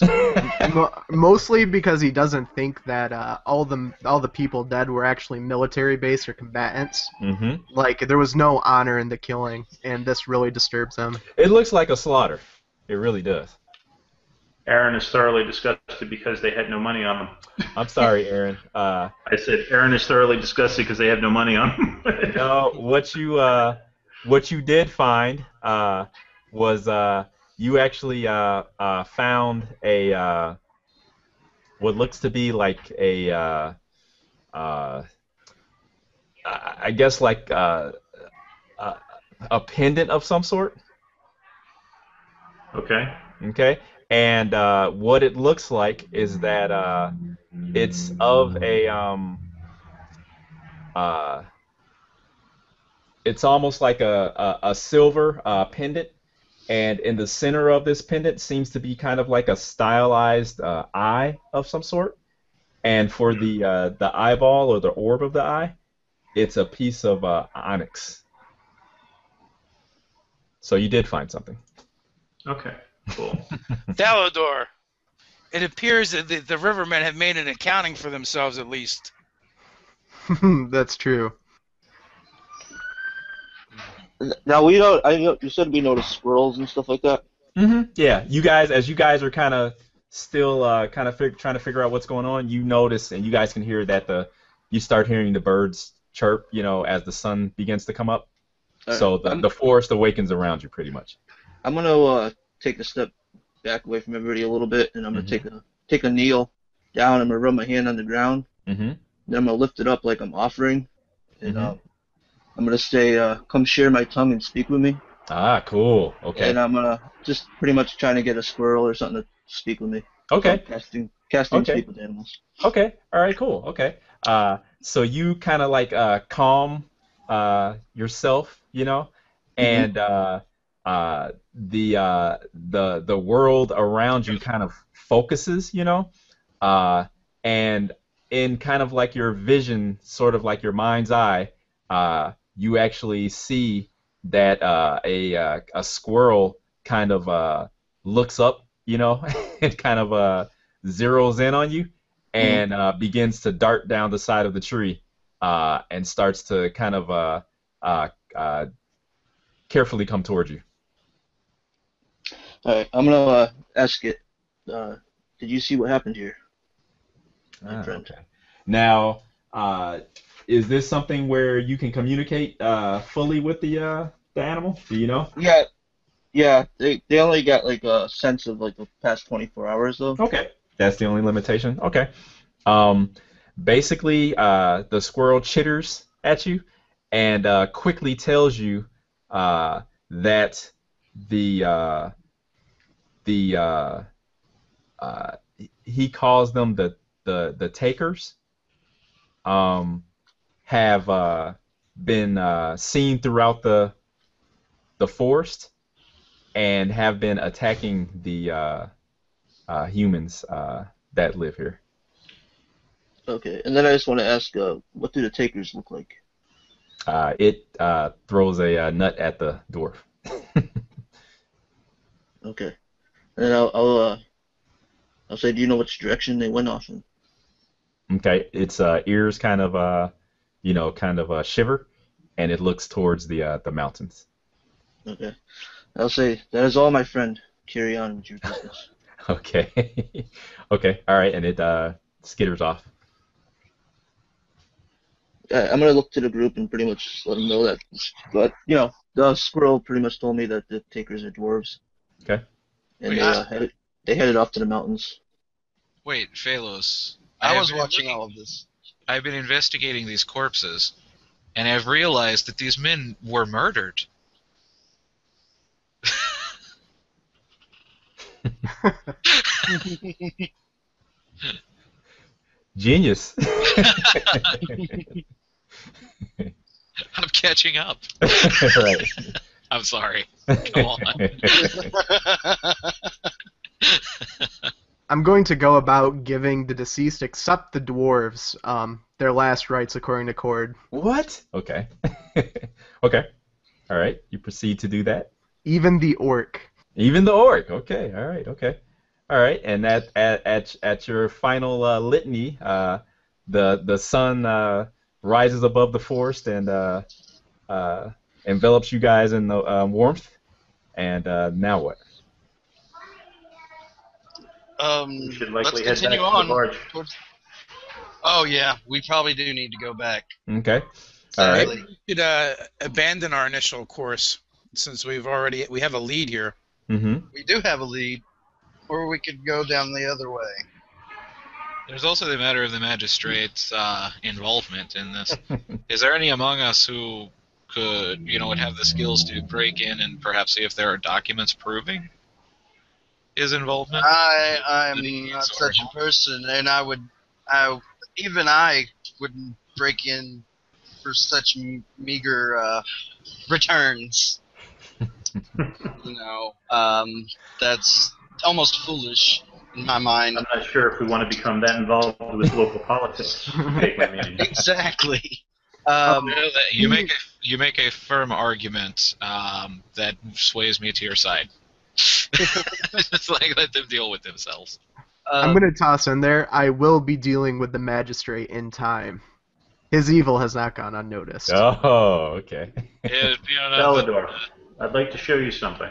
mostly because he doesn't think that all the people dead were actually military base or combatants. Mm-hmm. Like there was no honor in the killing, and this really disturbs him. It looks like a slaughter. It really does. Aaron is thoroughly disgusted because they had no money on them. I'm sorry, Aaron. I said Aaron is thoroughly disgusted because they have no money on them. No, what you did find was you actually found a what looks to be like a I guess like a pendant of some sort. Okay. Okay. And what it looks like is that it's of a it's almost like a silver pendant, and in the center of this pendant seems to be kind of like a stylized eye of some sort, and for the eyeball or the orb of the eye, it's a piece of onyx. So you did find something. Okay. Cool. Thalador, it appears that the rivermen have made an accounting for themselves at least. That's true. Now you said we noticed squirrels and stuff like that. Mm-hmm. Yeah, as you guys are kind of still kind of trying to figure out what's going on, you notice, and you guys can hear that you start hearing the birds chirp, as the sun begins to come up. So the forest awakens around you pretty much. I'm gonna take a step back away from everybody a little bit, and I'm gonna take a kneel down. I'm gonna rub my hand on the ground. Mm-hmm. Then I'm gonna lift it up like I'm offering, and I'm gonna say, "Come share my tongue and speak with me." Ah, cool. Okay. And I'm gonna just pretty much trying to get a squirrel or something to speak with me. Okay. So casting speak with animals. Okay. All right. Cool. Okay. So you kind of like calm yourself, and the world around you kind of focuses, and in kind of like your vision, sort of like your mind's eye, you actually see that a squirrel kind of looks up, and kind of zeroes in on you, and begins to dart down the side of the tree, and starts to kind of carefully come towards you. All right, I'm gonna ask it. Did you see what happened here, my friend? Okay. Now, is this something where you can communicate fully with the animal? Do you know? Yeah. They only got like a sense of like the past 24 hours though. Okay, that's the only limitation. Okay. Basically, the squirrel chitters at you and quickly tells you that he calls them the takers, have been seen throughout the forest and have been attacking the humans that live here. Okay, and then I just want to ask, what do the takers look like? It throws a nut at the dwarf. Okay, and then I'll say, do you know which direction they went off in? Okay, its ears kind of shiver, and it looks towards the mountains. Okay, I'll say, that is all, my friend. Carry on with your business. Okay, okay, all right, and it skitters off. I'm gonna look to the group and pretty much let them know that. But the squirrel pretty much told me that the takers are dwarves. Okay. And they headed off to the mountains. Wait, Phalos. I was watching all of this. I've been investigating these corpses, and I've realized that these men were murdered. Genius. I'm catching up. Right. I'm sorry. Come on. I'm going to go about giving the deceased, except the dwarves, their last rites according to Cord. What? Okay. Okay. All right. You proceed to do that. Even the orc. Even the orc. Okay. All right. Okay. All right. And at your final litany, the sun rises above the forest and envelops you guys in the warmth. And now what? We should likely Let's head back continue to on. the barge. Oh yeah, we probably do need to go back. Okay. All right. Sadly. We should abandon our initial course since we have a lead here. Mm-hmm. We do have a lead, or we could go down the other way. There's also the matter of the magistrate's involvement in this. Is there any among us who could, would have the skills to break in and perhaps see if there are documents proving his involvement? I'm not such a person, and I wouldn't break in for such meager returns. That's almost foolish in my mind. I'm not sure if we want to become that involved with local politics. Exactly. You make a firm argument that sways me to your side. It's like, let them deal with themselves. I'm going to toss in there, I will be dealing with the magistrate in time. His evil has not gone unnoticed. Oh, okay. Salador, I'd like to show you something.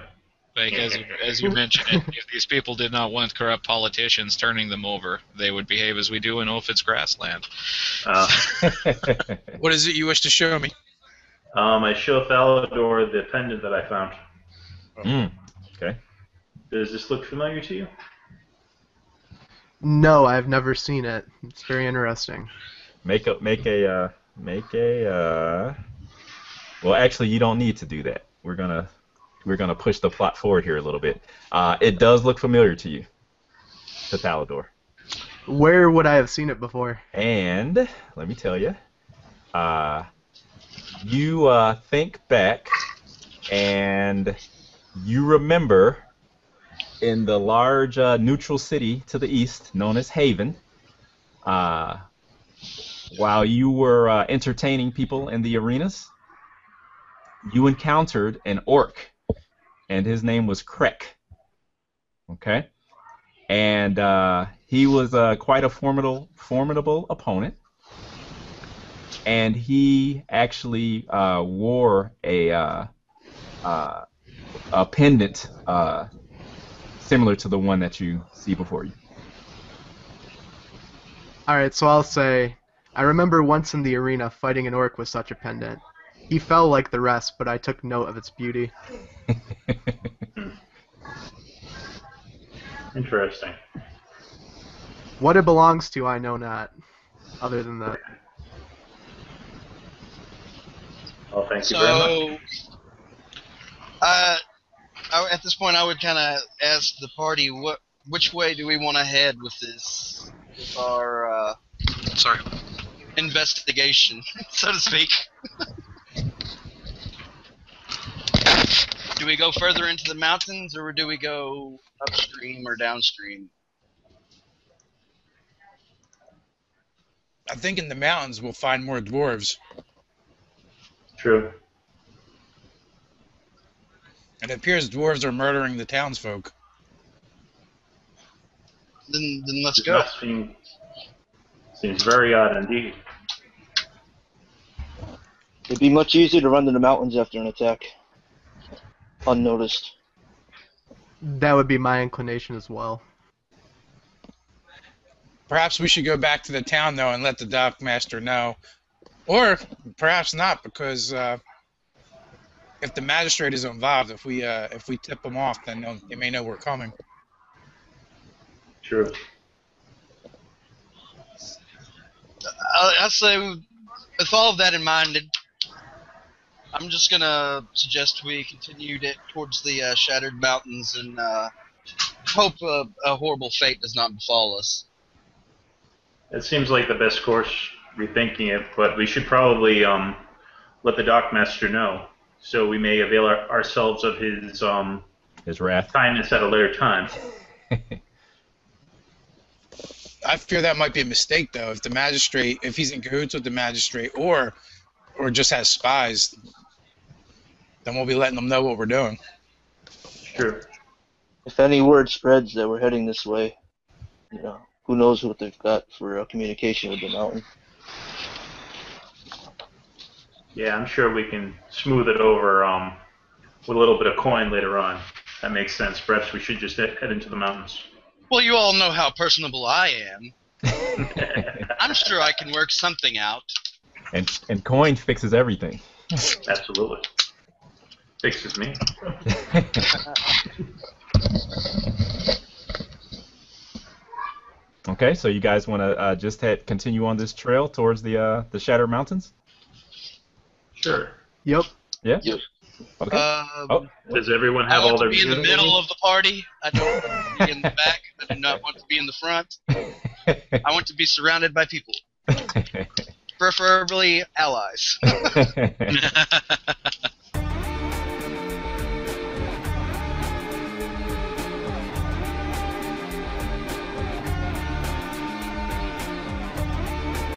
Like as you mentioned, if these people did not want corrupt politicians turning them over, they would behave as we do in Ophids grassland. What is it you wish to show me? I show Thalador the pendant that I found. Okay. Does this look familiar to you? No, I've never seen it. It's very interesting. Make a. Well, actually, you don't need to do that. We're gonna push the plot forward here a little bit. It does look familiar to you, to Thalador. Where would I have seen it before? And let me tell you, you think back, and you remember in the large neutral city to the east, known as Haven, while you were entertaining people in the arenas, you encountered an orc, and his name was Krek. Okay? And he was quite a formidable opponent, and he actually wore a pendant similar to the one that you see before you. Alright, so I'll say, I remember once in the arena fighting an orc with such a pendant. He fell like the rest, but I took note of its beauty. Interesting. What it belongs to, I know not. Other than that. Well, thank you very much. At this point, I would kind of ask the party, which way do we want to head with this, with our investigation, so to speak? Do we go further into the mountains, or do we go upstream or downstream? I think in the mountains we'll find more dwarves. True. And it appears dwarves are murdering the townsfolk. Then let's go. That seems very odd indeed. It'd be much easier to run to the mountains after an attack, unnoticed. That would be my inclination as well. Perhaps we should go back to the town, though, and let the dockmaster know. Or perhaps not, because if the magistrate is involved, if we tip them off, then they may know we're coming. True. I'll say, with all of that in mind, I'm just gonna suggest we continue towards the Shattered Mountains and hope a horrible fate does not befall us. It seems like the best course, rethinking it, but we should probably let the dockmaster know, so we may avail ourselves of his wrath, kindness at a later time. I fear that might be a mistake, though. If the magistrate, if he's in cahoots with the magistrate, or just has spies, then we'll be letting them know what we're doing. Sure. If any word spreads that we're heading this way, you know, who knows what they've got for communication with the mountain. Yeah, I'm sure we can smooth it over with a little bit of coin later on. That makes sense. Perhaps we should just head into the mountains. Well, you all know how personable I am. I'm sure I can work something out. And coin fixes everything. Absolutely. Fixes me. Okay, so you guys want to just continue on this trail towards the Shattered Mountains? Sure. Yep. Yeah? Yep. Okay. Does everyone have I all want their to be in the middle of the party. I don't want to be in the back. I do not want to be in the front. I want to be surrounded by people. Preferably allies.